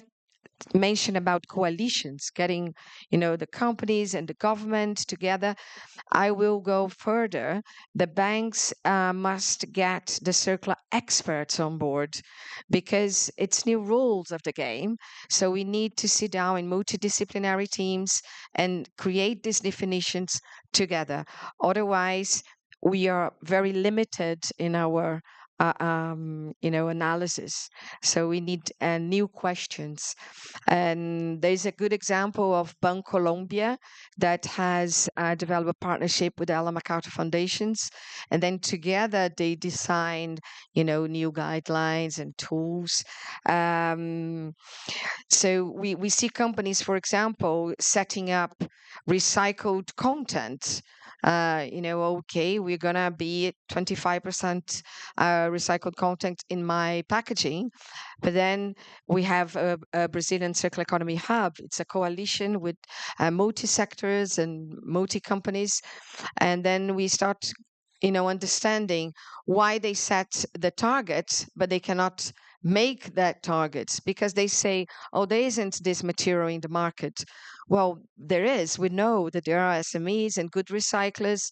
mentioned about coalitions, getting the companies and the government together. I will go further. The banks must get the circular experts on board because it's new rules of the game. So we need to sit down in multidisciplinary teams and create these definitions together. Otherwise, we are very limited in our analysis. So we need new questions. And there's a good example of Bancolombia that has developed a partnership with the Ellen MacArthur Foundations. And then together they designed, new guidelines and tools. So we see companies, for example, setting up recycled content. Okay, we're gonna be 25% recycled content in my packaging, but then we have a Brazilian Circular Economy Hub. It's a coalition with multi-sectors and multi-companies, and then we start, understanding why they set the target, but they cannot make that target because they say, oh, there isn't this material in the market. Well, there is. We know that there are SMEs and good recyclers,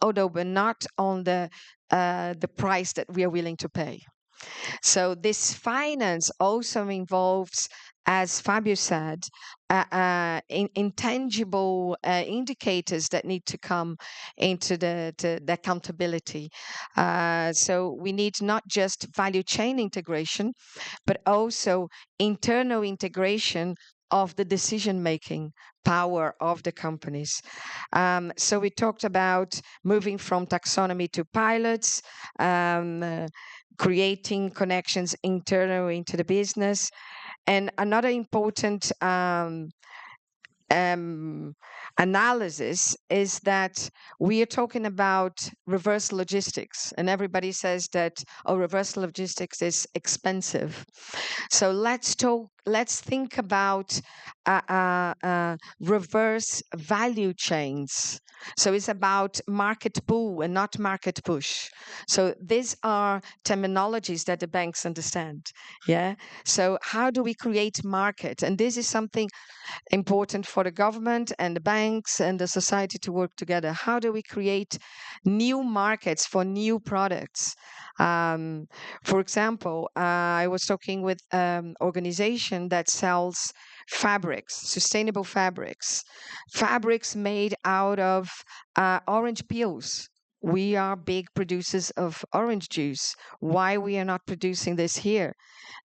although but not on the price that we are willing to pay. So this finance also involves, as Fabio said, intangible indicators that need to come into the accountability. So we need not just value chain integration, but also internal integration of the decision-making power of the companies. So we talked about moving from taxonomy to pilots, creating connections internally into the business. And another important analysis is that we are talking about reverse logistics, and everybody says that reverse logistics is expensive. So let's think about reverse value chains. So it's about market pull and not market push. So these are terminologies that the banks understand. Yeah. So how do we create market? And this is something important for the government and the banks and the society to work together. How do we create new markets for new products? For example, I was talking with an organization that sells fabrics, sustainable fabrics made out of orange peels. We are big producers of orange juice. Why we are not producing this here?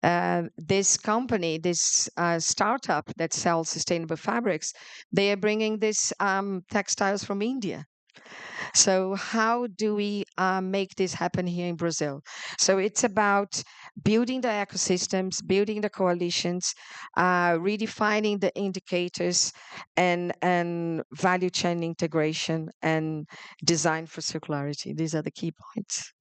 This company, this startup that sells sustainable fabrics, they are bringing this textiles from India. So how do we make this happen here in Brazil? So it's about building the ecosystems, building the coalitions, redefining the indicators, and value chain integration and design for circularity. These are the key points.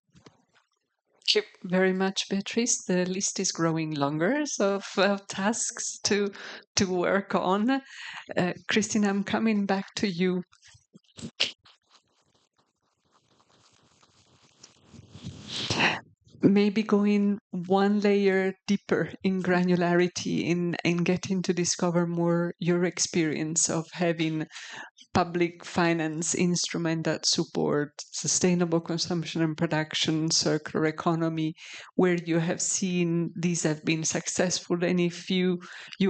Thank you very much, Beatrice. The list is growing longer of tasks to work on. Christine, I'm coming back to you. Maybe going one layer deeper in granularity in getting to discover more your experience of having public finance instrument that support sustainable consumption and production, circular economy, where you have seen these have been successful. And if you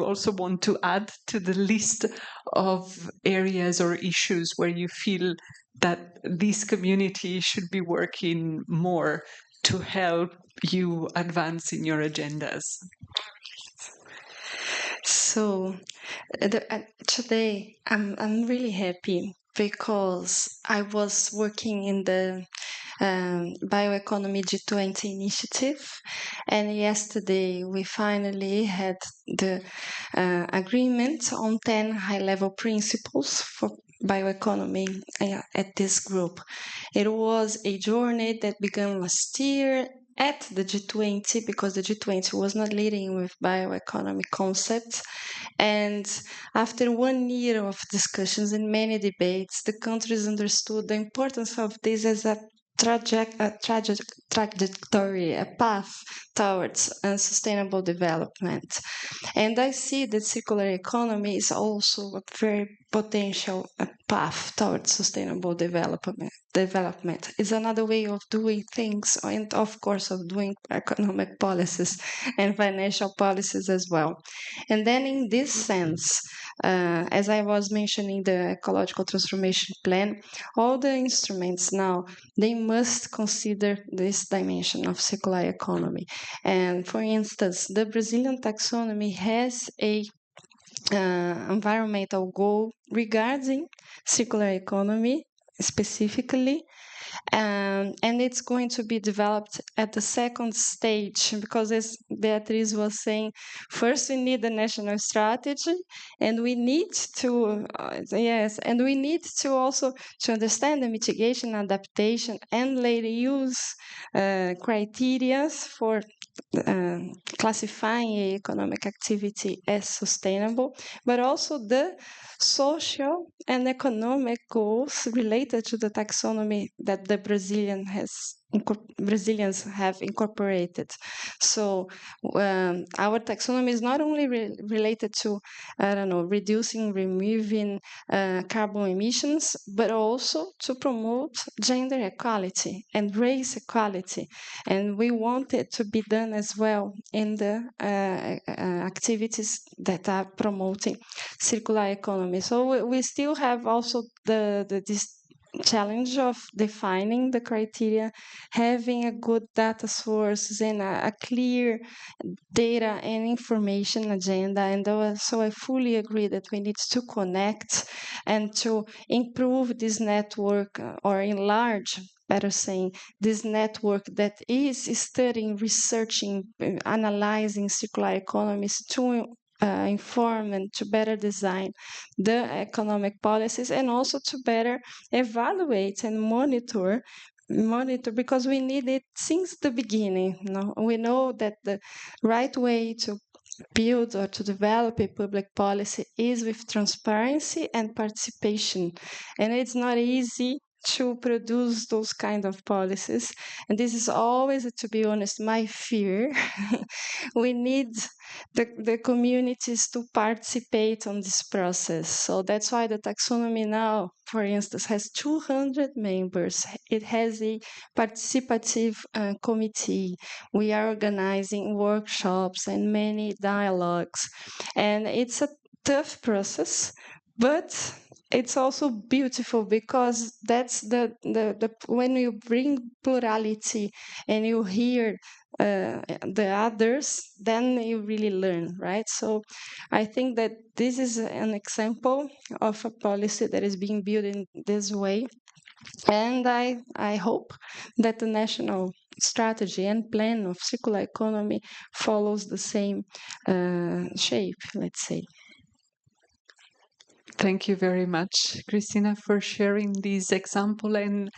also want to add to the list of areas or issues where you feel that this community should be working more to help you advance in your agendas. So today I'm really happy because I was working in the Bioeconomy G20 initiative, and yesterday we finally had the agreement on 10 high-level principles for bioeconomy at this group. It was a journey that began last year at the G20 because the G20 was not leading with bioeconomy concepts. And after 1 year of discussions and many debates, the countries understood the importance of this as a trajectory, a path towards sustainable development. And I see that circular economy is also a very potential path towards sustainable development. It's another way of doing things, and of course of doing economic policies and financial policies as well. And then in this sense, as I was mentioning the ecological transformation plan, all the instruments now, they must consider this dimension of circular economy. And for instance, the Brazilian taxonomy has a environmental goal regarding circular economy specifically, and it's going to be developed at the second stage, because as Beatriz was saying, first we need the national strategy, and we need to also to understand the mitigation, adaptation, and later use criteria for classifying economic activity as sustainable, but also the social and economic goals related to the taxonomy that the Brazilians have incorporated. So our taxonomy is not only related to, reducing, removing carbon emissions, but also to promote gender equality and race equality. And we want it to be done as well in the activities that are promoting circular economy. So we still have also this challenge of defining the criteria, having a good data source and a clear data and information agenda. And so I fully agree that we need to connect and to improve this network, or enlarge, better saying, this network that is studying, researching, analyzing circular economies to inform and to better design the economic policies, and also to better evaluate and monitor, because we need it since the beginning. We know that the right way to build or to develop a public policy is with transparency and participation, and it's not easy to produce those kind of policies. And this is always, to be honest, my fear. We need the communities to participate on this process. So that's why the taxonomy now, for instance, has 200 members. It has a participative committee. We are organizing workshops and many dialogues. And it's a tough process, but it's also beautiful, because that's the when you bring plurality and you hear the others, then you really learn, right? So I think that this is an example of a policy that is being built in this way, and I hope that the national strategy and plan of circular economy follows the same shape, let's say. Thank you very much, Christina, for sharing this example. And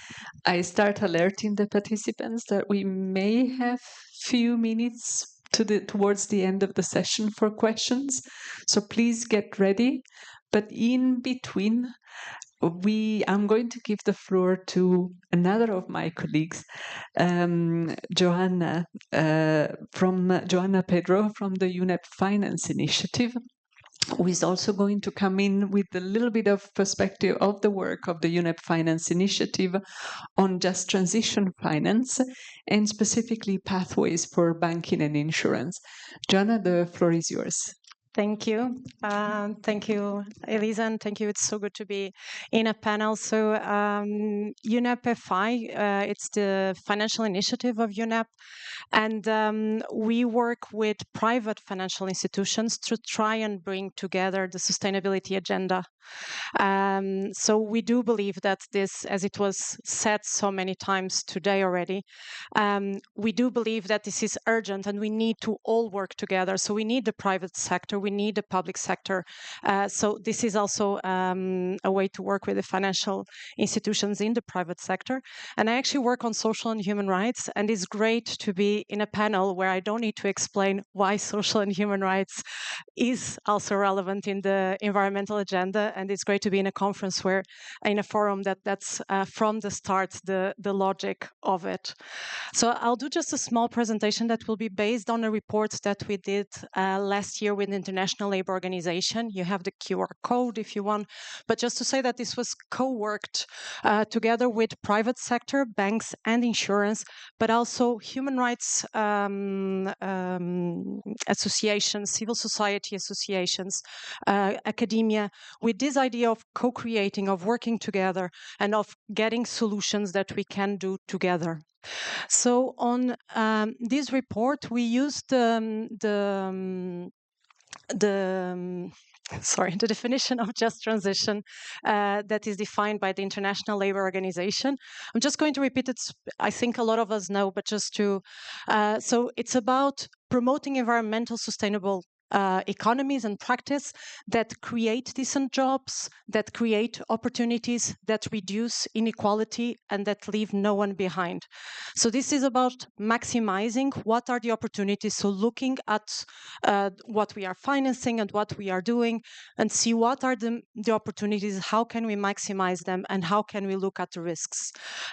I start alerting the participants that we may have few minutes towards the end of the session for questions. So please get ready. But in between, I'm going to give the floor to another of my colleagues, Joanna Pedro from the UNEP Finance Initiative, who is also going to come in with a little bit of perspective of the work of the UNEP Finance Initiative on just transition finance, and specifically pathways for banking and insurance. Joanna, the floor is yours. Thank you. Thank you, Elisa, and thank you. It's so good to be in a panel. So UNEP FI, it's the financial initiative of UNEP, and we work with private financial institutions to try and bring together the sustainability agenda. So we do believe that this, as it was said so many times today already, we do believe that this is urgent and we need to all work together. So we need the private sector, we need the public sector. So this is also a way to work with the financial institutions in the private sector. And I actually work on social and human rights, and it's great to be in a panel where I don't need to explain why social and human rights is also relevant in the environmental agenda. And it's great to be in a conference in a forum that's from the start, the logic of it. So I'll do just a small presentation that will be based on a report that we did last year with the International Labour Organization. You have the QR code if you want. But just to say that this was co-worked together with private sector, banks and insurance, but also human rights associations, civil society associations, academia, with this idea of co-creating, of working together, and of getting solutions that we can do together. So on this report, we used the definition of just transition that is defined by the International Labour Organization. I'm just going to repeat it. I think a lot of us know, but just to so it's about promoting environmental sustainable economies and practice that create decent jobs, that create opportunities, that reduce inequality, and that leave no one behind. So this is about maximizing what are the opportunities. So looking at what we are financing and what we are doing, and see what are the opportunities, how can we maximize them, and how can we look at the risks.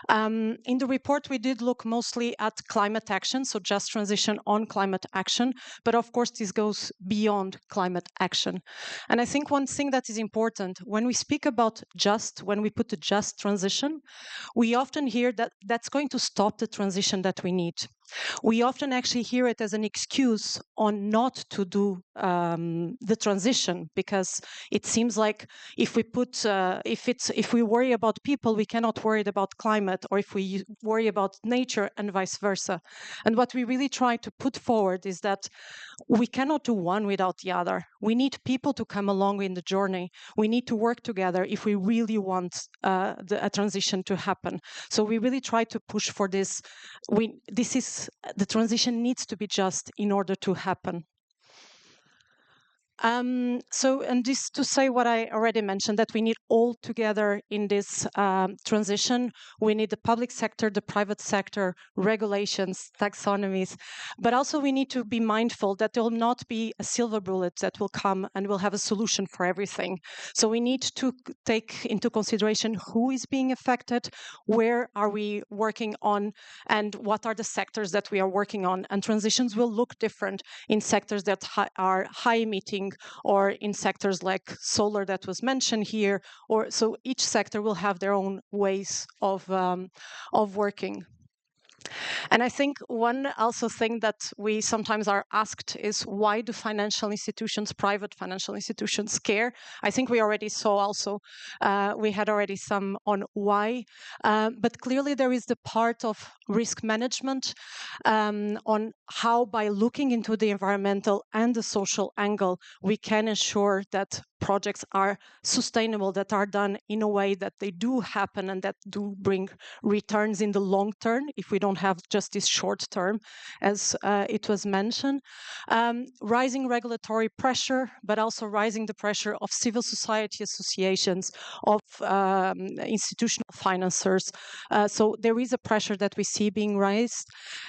In the report, we did look mostly at climate action, so just transition on climate action, but of course this goes beyond climate action. And I think one thing that is important, when we speak about when we put the just transition, we often hear that that's going to stop the transition that we need. We often actually hear it as an excuse on not to do the transition, because it seems like if we put if we worry about people, we cannot worry about climate, or if we worry about nature and vice versa. And what we really try to put forward is that we cannot do one without the other. We need people to come along in the journey. We need to work together if we really want a transition to happen. So we really try to push for this. The transition needs to be just in order to happen. And this to say what I already mentioned, that we need all together in this transition. We need the public sector, the private sector, regulations, taxonomies, but also we need to be mindful that there will not be a silver bullet that will come and will have a solution for everything. So we need to take into consideration who is being affected, where are we working on, and what are the sectors that we are working on. And transitions will look different in sectors that are high emitting, or in sectors like solar that was mentioned here, or so each sector will have their own ways of working. And I think one also thing that we sometimes are asked is, why do financial institutions, private financial institutions, care? I think we already saw also, we had already some on why, but clearly there is the part of risk management on how, by looking into the environmental and the social angle, we can ensure that projects are sustainable, that are done in a way that they do happen and that do bring returns in the long term, if we don't have just this short term, as it was mentioned. Rising regulatory pressure, but also rising the pressure of civil society associations, of institutional financiers. So there is a pressure that we see being raised.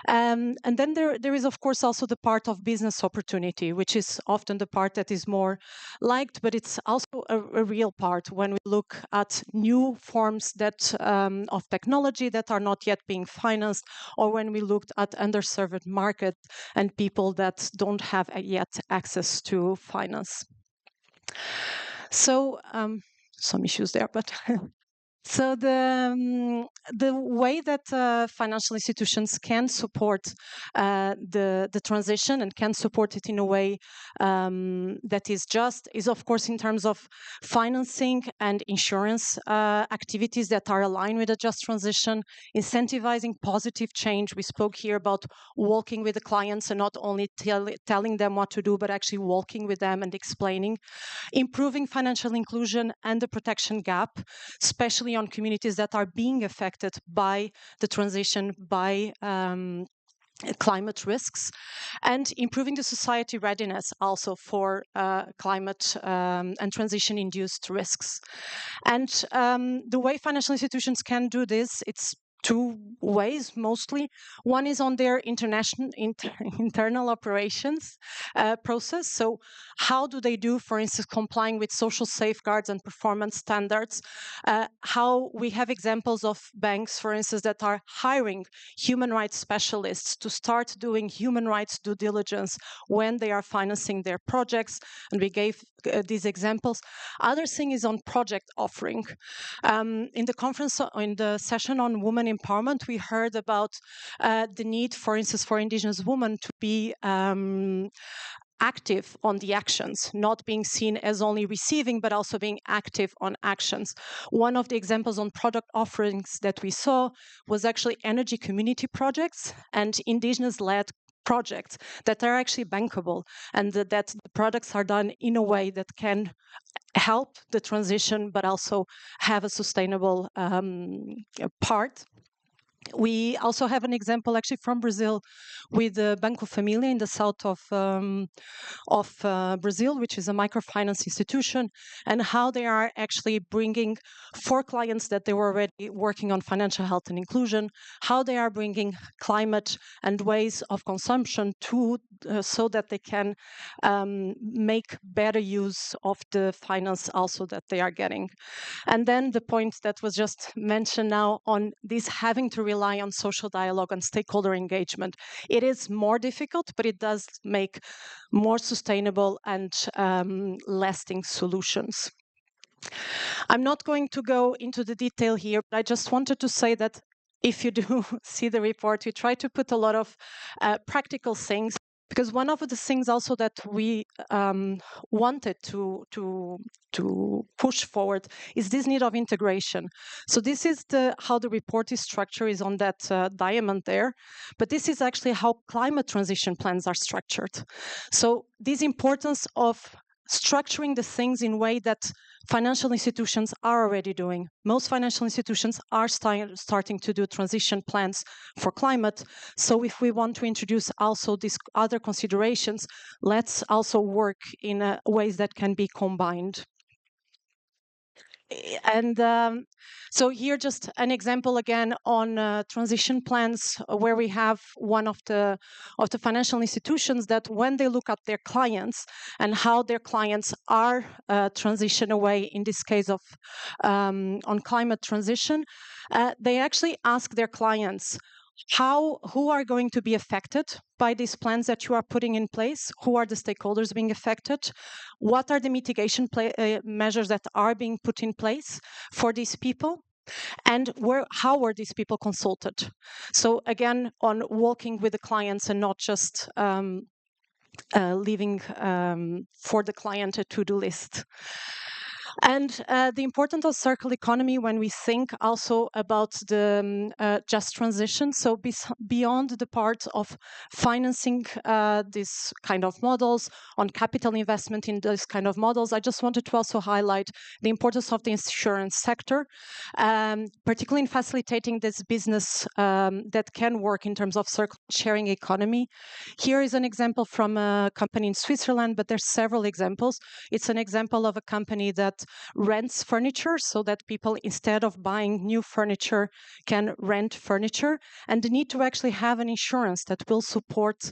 And then there is, of course, also the part of business opportunity, which is often the part that is more liked, but it's also a real part when we look at new forms that of technology that are not yet being financed, or when we looked at underserved market and people that don't have yet access to finance. So some issues there, but so the way that financial institutions can support the transition and can support it in a way that is just is, of course, in terms of financing and insurance activities that are aligned with a just transition, incentivizing positive change. We spoke here about walking with the clients and not only telling them what to do, but actually walking with them and explaining, improving financial inclusion and the protection gap, especially on communities that are being affected by the transition, by climate risks, and improving the society readiness also for climate and transition-induced risks. And the way financial institutions can do this, it's two ways mostly. One is on their internal operations process. So how do they do, for instance, complying with social safeguards and performance standards? How we have examples of banks, for instance, that are hiring human rights specialists to start doing human rights due diligence when they are financing their projects. And we gave these examples. Other thing is on project offering. In the conference, in the session on women empowerment, we heard about the need, for instance, for indigenous women to be active on the actions, not being seen as only receiving, but also being active on actions. One of the examples on product offerings that we saw was actually energy community projects and indigenous-led projects that are actually bankable, and that the products are done in a way that can help the transition, but also have a sustainable part. We also have an example actually from Brazil with the Banco Família in the south of Brazil, which is a microfinance institution, and how they are actually bringing for clients that they were already working on financial health and inclusion, how they are bringing climate and ways of consumption to so that they can make better use of the finance also that they are getting. And then the point that was just mentioned now on this having to rely on social dialogue and stakeholder engagement. It is more difficult, but it does make more sustainable and lasting solutions. I'm not going to go into the detail here, but I just wanted to say that if you do see the report, we try to put a lot of practical things, because one of the things also that we wanted to push forward is this need of integration. So this is how the report is structured, is on that diamond there, but this is actually how climate transition plans are structured. So this importance of structuring the things in a way that financial institutions are already doing. Most financial institutions are starting to do transition plans for climate. So if we want to introduce also these other considerations, let's also work in ways that can be combined. And so here just an example again on transition plans, where we have one of the financial institutions that when they look at their clients and how their clients are transition away, in this case of on climate transition, they actually ask their clients, who are going to be affected by these plans that you are putting in place? Who are the stakeholders being affected? What are the mitigation measures that are being put in place for these people? And how were these people consulted? So again, on working with the clients and not just leaving for the client a to-do list. And the importance of circular economy when we think also about the just transition. So beyond the part of financing this kind of models, on capital investment in this kind of models, I just wanted to also highlight the importance of the insurance sector, particularly in facilitating this business that can work in terms of circular sharing economy. Here is an example from a company in Switzerland, but there's several examples. It's an example of a company that rents furniture so that people, instead of buying new furniture, can rent furniture, and the need to actually have an insurance that will support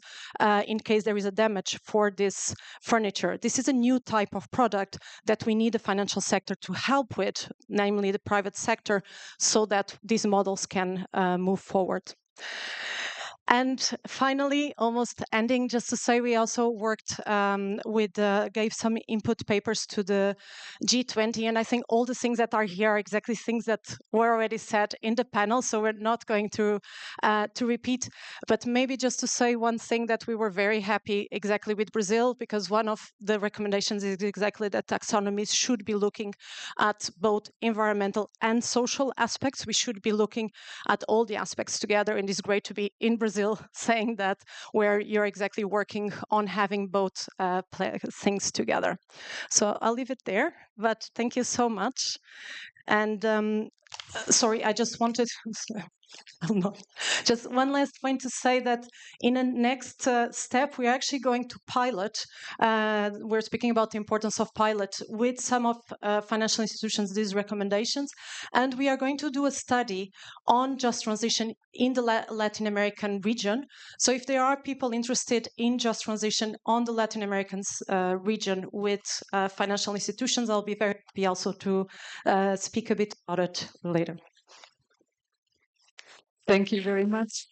in case there is a damage for this furniture. This is a new type of product that we need the financial sector to help with, namely the private sector, so that these models can move forward. And finally, almost ending, just to say, we also worked gave some input papers to the G20, and I think all the things that are here are exactly things that were already said in the panel, so we're not going to repeat. But maybe just to say one thing, that we were very happy exactly with Brazil, because one of the recommendations is exactly that taxonomies should be looking at both environmental and social aspects. We should be looking at all the aspects together, and it's great to be in Brazil saying that, where you're exactly working on having both things together. So I'll leave it there, but thank you so much. And sorry, I just wanted just one last point to say that in the next step, we're actually going to pilot. We're speaking about the importance of pilot with some of financial institutions, these recommendations. And we are going to do a study on just transition in the Latin American region. So if there are people interested in just transition on the Latin American region with financial institutions, I'll be very happy also to speak a bit about it later. Thank you very much.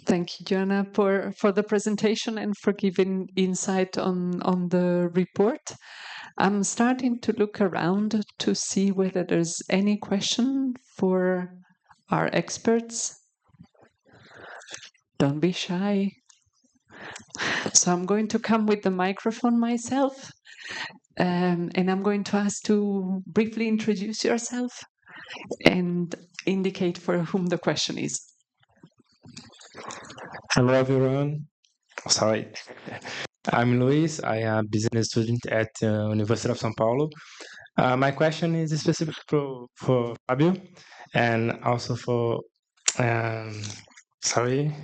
Thank you, Joanna, for the presentation and for giving insight on the report. I'm starting to look around to see whether there's any question for our experts. Don't be shy. So I'm going to come with the microphone myself, and I'm going to ask to briefly introduce yourself and indicate for whom the question is. Hello, everyone. Sorry. I'm Luis. I am a business student at University of São Paulo. My question is specific for Fabio and also for, sorry,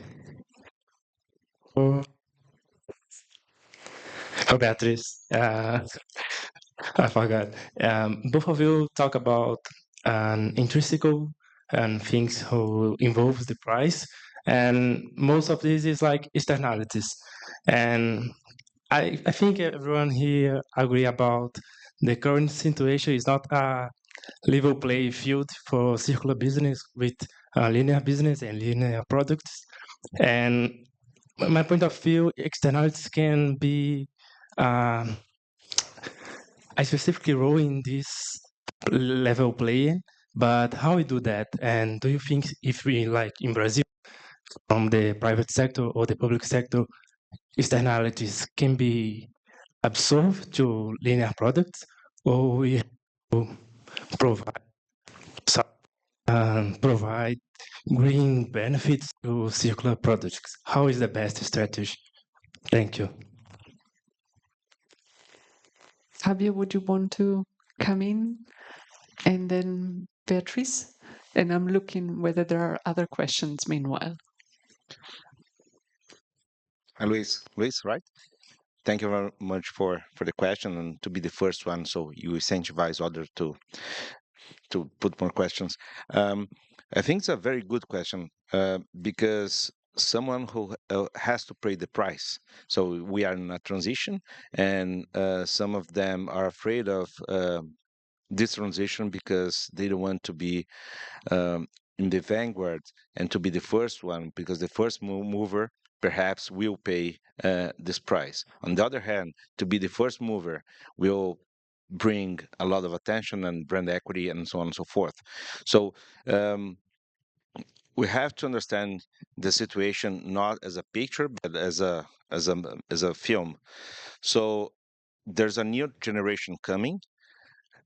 for Beatriz. I forgot. Both of you talk about intrinsical and things who involves the price, and most of this is like externalities. And I think everyone here agree about the current situation is not a level play field for circular business with linear business and linear products. And my point of view, externalities can be a specific role in this level playing, but how we do that? And do you think if we, like in Brazil, from the private sector or the public sector, externalities can be absorbed to linear products, or we have to provide green benefits to circular products? How is the best strategy? Thank you. Fabio, would you want to come in? And then Beatrice? And I'm looking whether there are other questions meanwhile. Luis, right? Thank you very much for the question and to be the first one, so you incentivize others to put more questions. I think it's a very good question because someone who has to pay the price. So we are in a transition, and some of them are afraid of this transition because they don't want to be in the vanguard and to be the first one, because the first mover perhaps will pay this price. On the other hand, to be the first mover will bring a lot of attention and brand equity and so on and so forth. So we have to understand the situation not as a picture but as a film. So there's a new generation coming,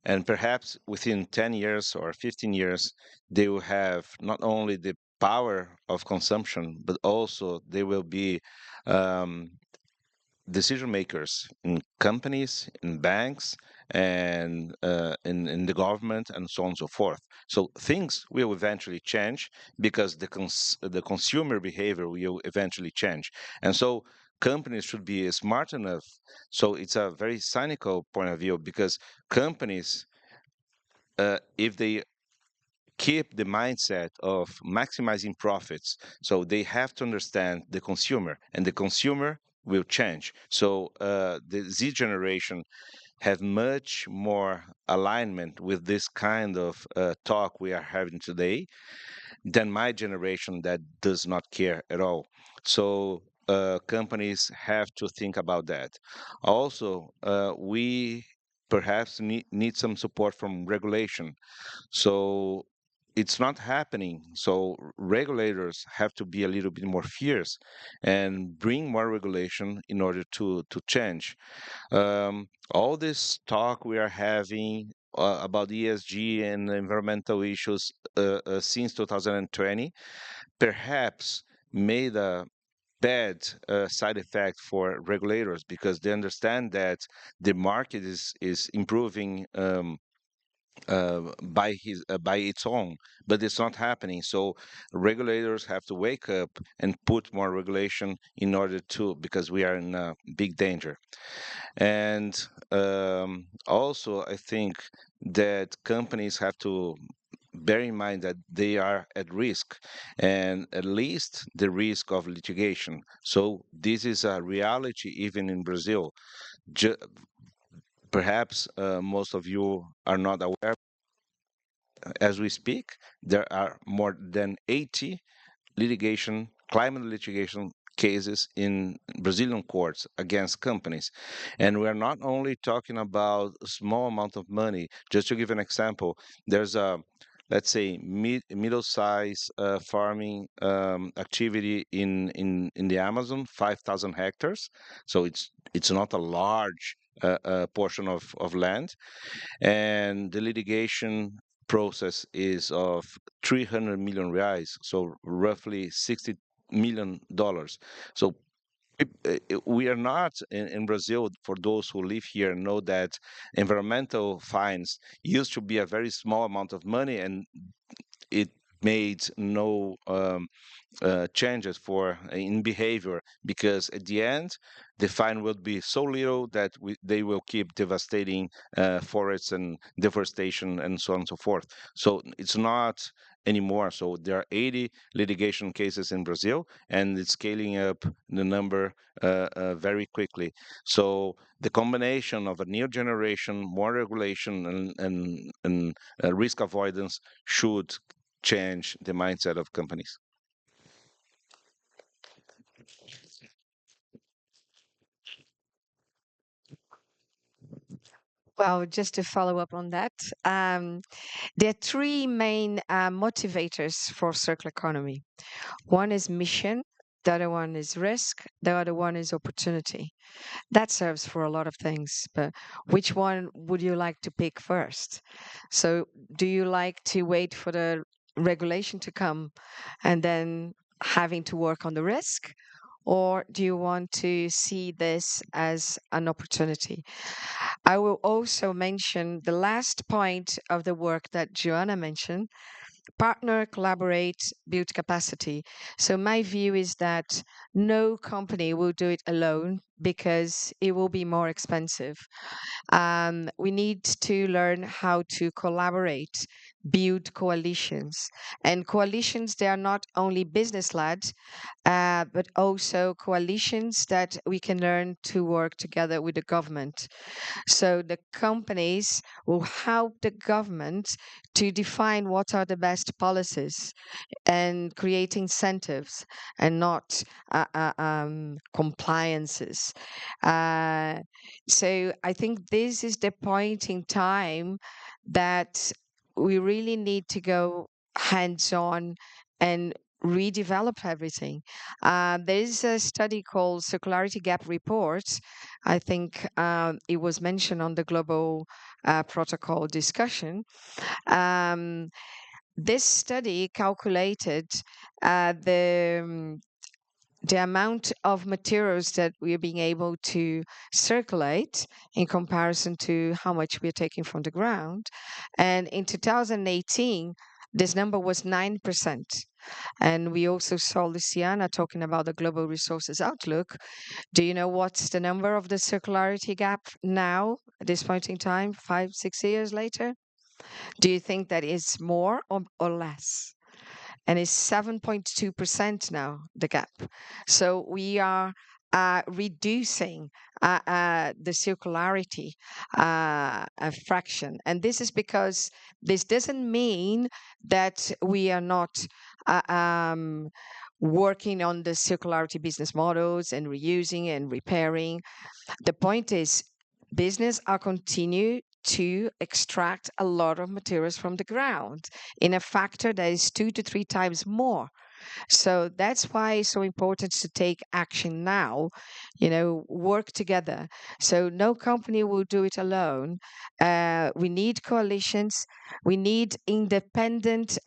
and perhaps within 10 years or 15 years they will have not only the power of consumption, but also they will be decision makers in companies, in banks, and in the government, and so on and so forth. So things will eventually change because the consumer behavior will eventually change, and so companies should be smart enough. So it's a very cynical point of view, because companies, if they keep the mindset of maximizing profits, so they have to understand the consumer, and the consumer will change. So the Z generation have much more alignment with this kind of talk we are having today than my generation that does not care at all. So companies have to think about that. Also, we perhaps need some support from regulation. So it's not happening. So regulators have to be a little bit more fierce and bring more regulation in order to change. All this talk we are having about ESG and environmental issues since 2020 perhaps made a bad side effect for regulators because they understand that the market is improving by its own, but it's not happening. So regulators have to wake up and put more regulation in order to, because we are in big danger. And also, I think that companies have to bear in mind that they are at risk, and at least the risk of litigation. So this is a reality even in Brazil. Ju- Perhaps most of you are not aware. As we speak, there are more than 80 climate litigation cases in Brazilian courts against companies. And we're not only talking about a small amount of money. Just to give an example, there's a, let's say, middle-size farming activity in the Amazon, 5,000 hectares. So it's not a large portion of land, and the litigation process is of 300 million reais, so roughly $60 million. So we are not in Brazil. For those who live here, know that environmental fines used to be a very small amount of money, and it made no changes for in behavior, because at the end the fine will be so little that they will keep devastating forests and deforestation and so on and so forth. So it's not anymore. So there are 80 litigation cases in Brazil, and it's scaling up the number very quickly. So the combination of a new generation, more regulation, and risk avoidance should change the mindset of companies. Well, just to follow up on that, there are three main motivators for circular economy. One is mission, the other one is risk, the other one is opportunity. That serves for a lot of things, but which one would you like to pick first? So, do you like to wait for the regulation to come and then having to work on the risk? Or do you want to see this as an opportunity? I will also mention the last point of the work that Joanna mentioned: partner, collaborate, build capacity. So, my view is that no company will do it alone because it will be more expensive. We need to learn how to collaborate, build coalitions. And coalitions, they are not only business led, but also coalitions that we can learn to work together with the government. So the companies will help the government to define what are the best policies and create incentives and not compliances. Uh, so I think this is the point in time that we really need to go hands on and redevelop everything. There is a study called Circularity Gap Report. I think it was mentioned on the global protocol discussion. Um, this study calculated the amount of materials that we are being able to circulate in comparison to how much we are taking from the ground. And in 2018, this number was 9%. And we also saw Luciana talking about the Global Resources Outlook. Do you know what's the number of the circularity gap now, at this point in time, 5-6 years later? Do you think that is more or less? And it's 7.2% now, the gap. So we are reducing the circularity fraction. And this is because this doesn't mean that we are not working on the circularity business models and reusing and repairing. The point is, business are continue to extract a lot of materials from the ground in a factor that is 2 to 3 times more. So that's why it's so important to take action now, work together. So no company will do it alone. We need coalitions. We need independent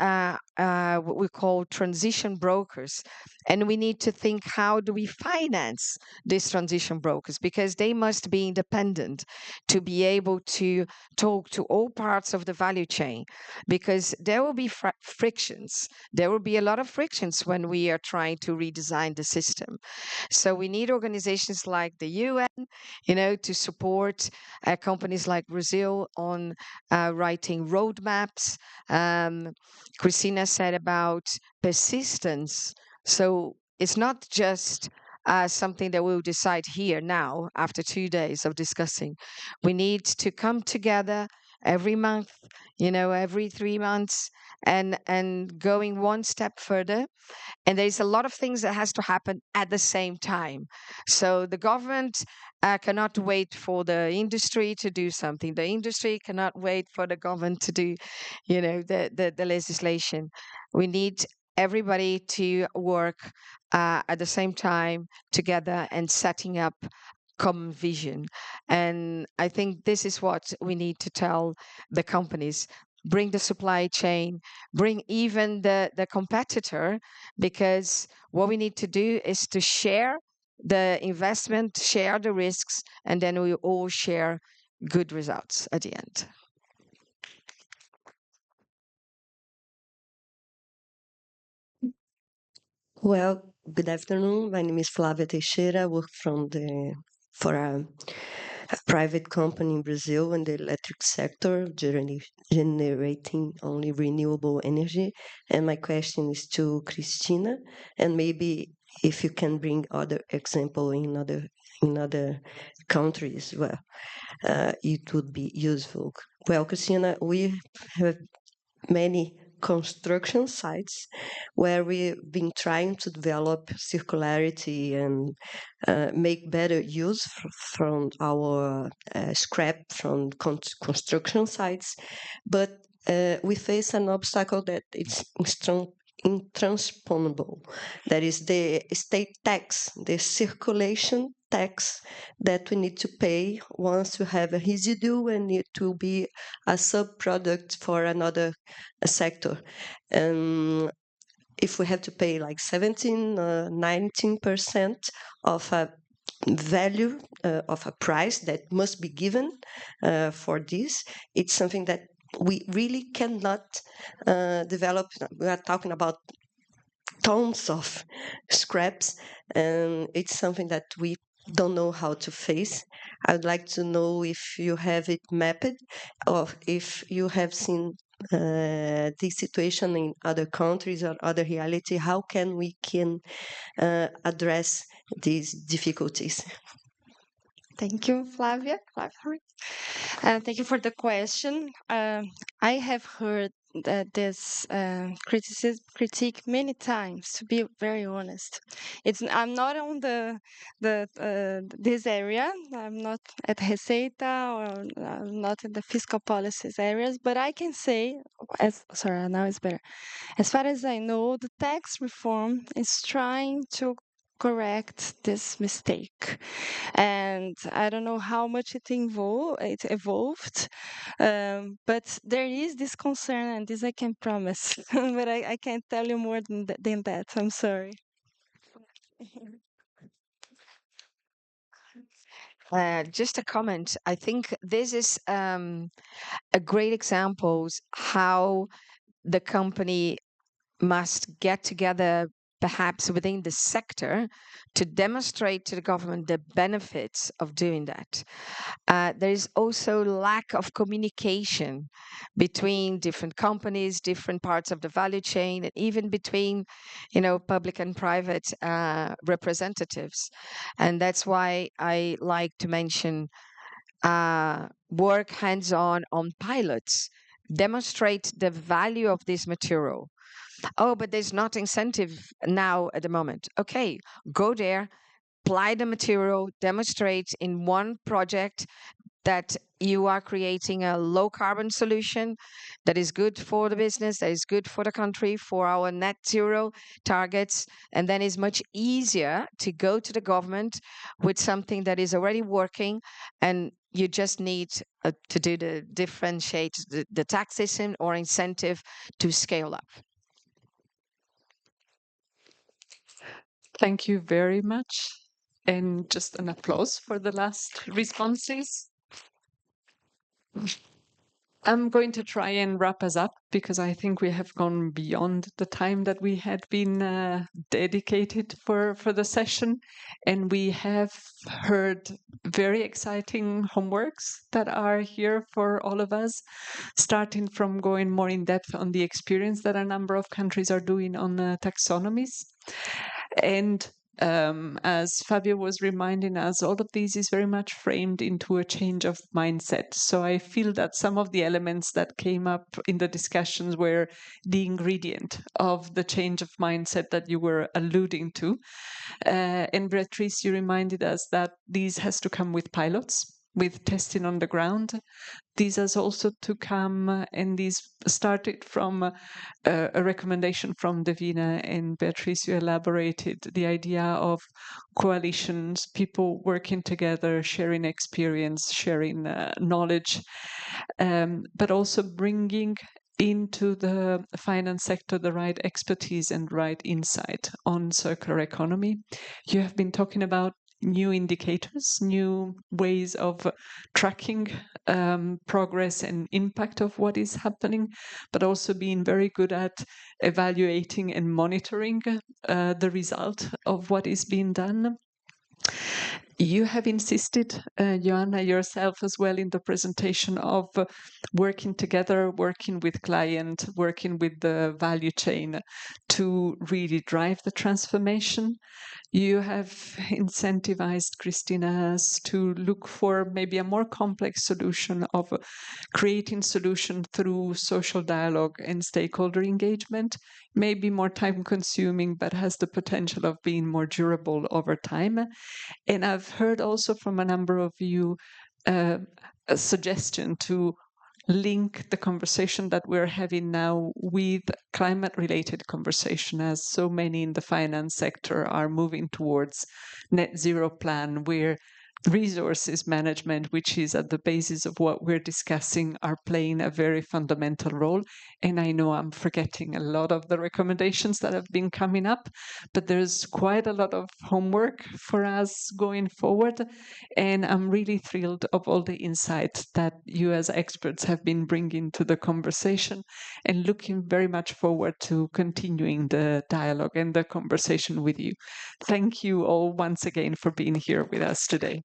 what we call transition brokers. And we need to think, how do we finance these transition brokers? Because they must be independent to be able to talk to all parts of the value chain, because there will be frictions. There will be a lot of frictions when we are trying to redesign the system. So we need organizations like the UN, to support companies like Brazil on writing roadmaps. Christina said about persistence. So it's not just something that we'll decide here now after 2 days of discussing. We need to come together every month, every 3 months, and going one step further. And there's a lot of things that has to happen at the same time. So the government cannot wait for the industry to do something. The industry cannot wait for the government to do, the legislation. We need everybody to work at the same time together and setting up common vision. And I think this is what we need to tell the companies. Bring the supply chain, bring even the competitor, because what we need to do is to share the investment, share the risks, and then we all share good results at the end. Well, good afternoon. My name is Flavia Teixeira. I work for a private company in Brazil in the electric sector, generating only renewable energy. And my question is to Cristina, and maybe if you can bring other example in other countries, well, it would be useful. Well, Cristina, we have many construction sites where we've been trying to develop circularity and make better use from our scrap from construction sites. But we face an obstacle that it's intransponable. That is the state tax, the circulation tax that we need to pay once you have a residue, and it will be a sub-product for another sector. If we have to pay like 17, 19% of a value of a price that must be given for this, it's something that we really cannot develop. We are talking about tons of scraps, and it's something that we don't know how to face. I would like to know if you have it mapped, or if you have seen this situation in other countries or other reality. How can we address these difficulties? Thank you, Flavia. Thank you for the question. I have heard this critique many times. To be very honest, I'm not on this area. I'm not at Receita, or I'm not in the fiscal policies areas. But I can say, sorry, now it's better. As far as I know, the tax reform is trying to correct this mistake, and I don't know how much it evolved, but there is this concern, and this I can promise. But I can't tell you more than that. I'm sorry. Just a comment. I think this is a great example how the company must get together, perhaps within the sector, to demonstrate to the government the benefits of doing that. There is also lack of communication between different companies, different parts of the value chain, and even between, public and private representatives. And that's why I like to mention work hands-on on pilots, demonstrate the value of this material. Oh, but there's not incentive now at the moment. Okay, go there, apply the material, demonstrate in one project that you are creating a low carbon solution that is good for the business, that is good for the country, for our net zero targets. And then it's much easier to go to the government with something that is already working, and you just need to do the differentiate the tax system or incentive to scale up. Thank you very much. And just an applause for the last responses. I'm going to try and wrap us up because I think we have gone beyond the time that we had been dedicated for the session. And we have heard very exciting homeworks that are here for all of us, starting from going more in depth on the experience that a number of countries are doing on taxonomies. And as Fabio was reminding us, all of this is very much framed into a change of mindset. So I feel that some of the elements that came up in the discussions were the ingredient of the change of mindset that you were alluding to. And Beatrice, you reminded us that this has to come with pilots, with testing on the ground. This has also to come, and this started from a recommendation from Davina, and Beatrice, you elaborated the idea of coalitions, people working together, sharing experience, sharing knowledge, but also bringing into the finance sector the right expertise and right insight on circular economy. You have been talking about new indicators, new ways of tracking progress and impact of what is happening, but also being very good at evaluating and monitoring the result of what is being done. You have insisted, Joanna, yourself as well in the presentation of working together, working with client, working with the value chain to really drive the transformation. You have incentivized Christina's to look for maybe a more complex solution of creating solution through social dialogue and stakeholder engagement, maybe more time consuming, but has the potential of being more durable over time. And I've heard also from a number of you a suggestion to link the conversation that we're having now with climate-related conversation, as so many in the finance sector are moving towards net zero plan, where resources management, which is at the basis of what we're discussing, are playing a very fundamental role. And I know I'm forgetting a lot of the recommendations that have been coming up, but there's quite a lot of homework for us going forward. And I'm really thrilled of all the insights that you as experts have been bringing to the conversation, and looking very much forward to continuing the dialogue and the conversation with you. Thank you all once again for being here with us today.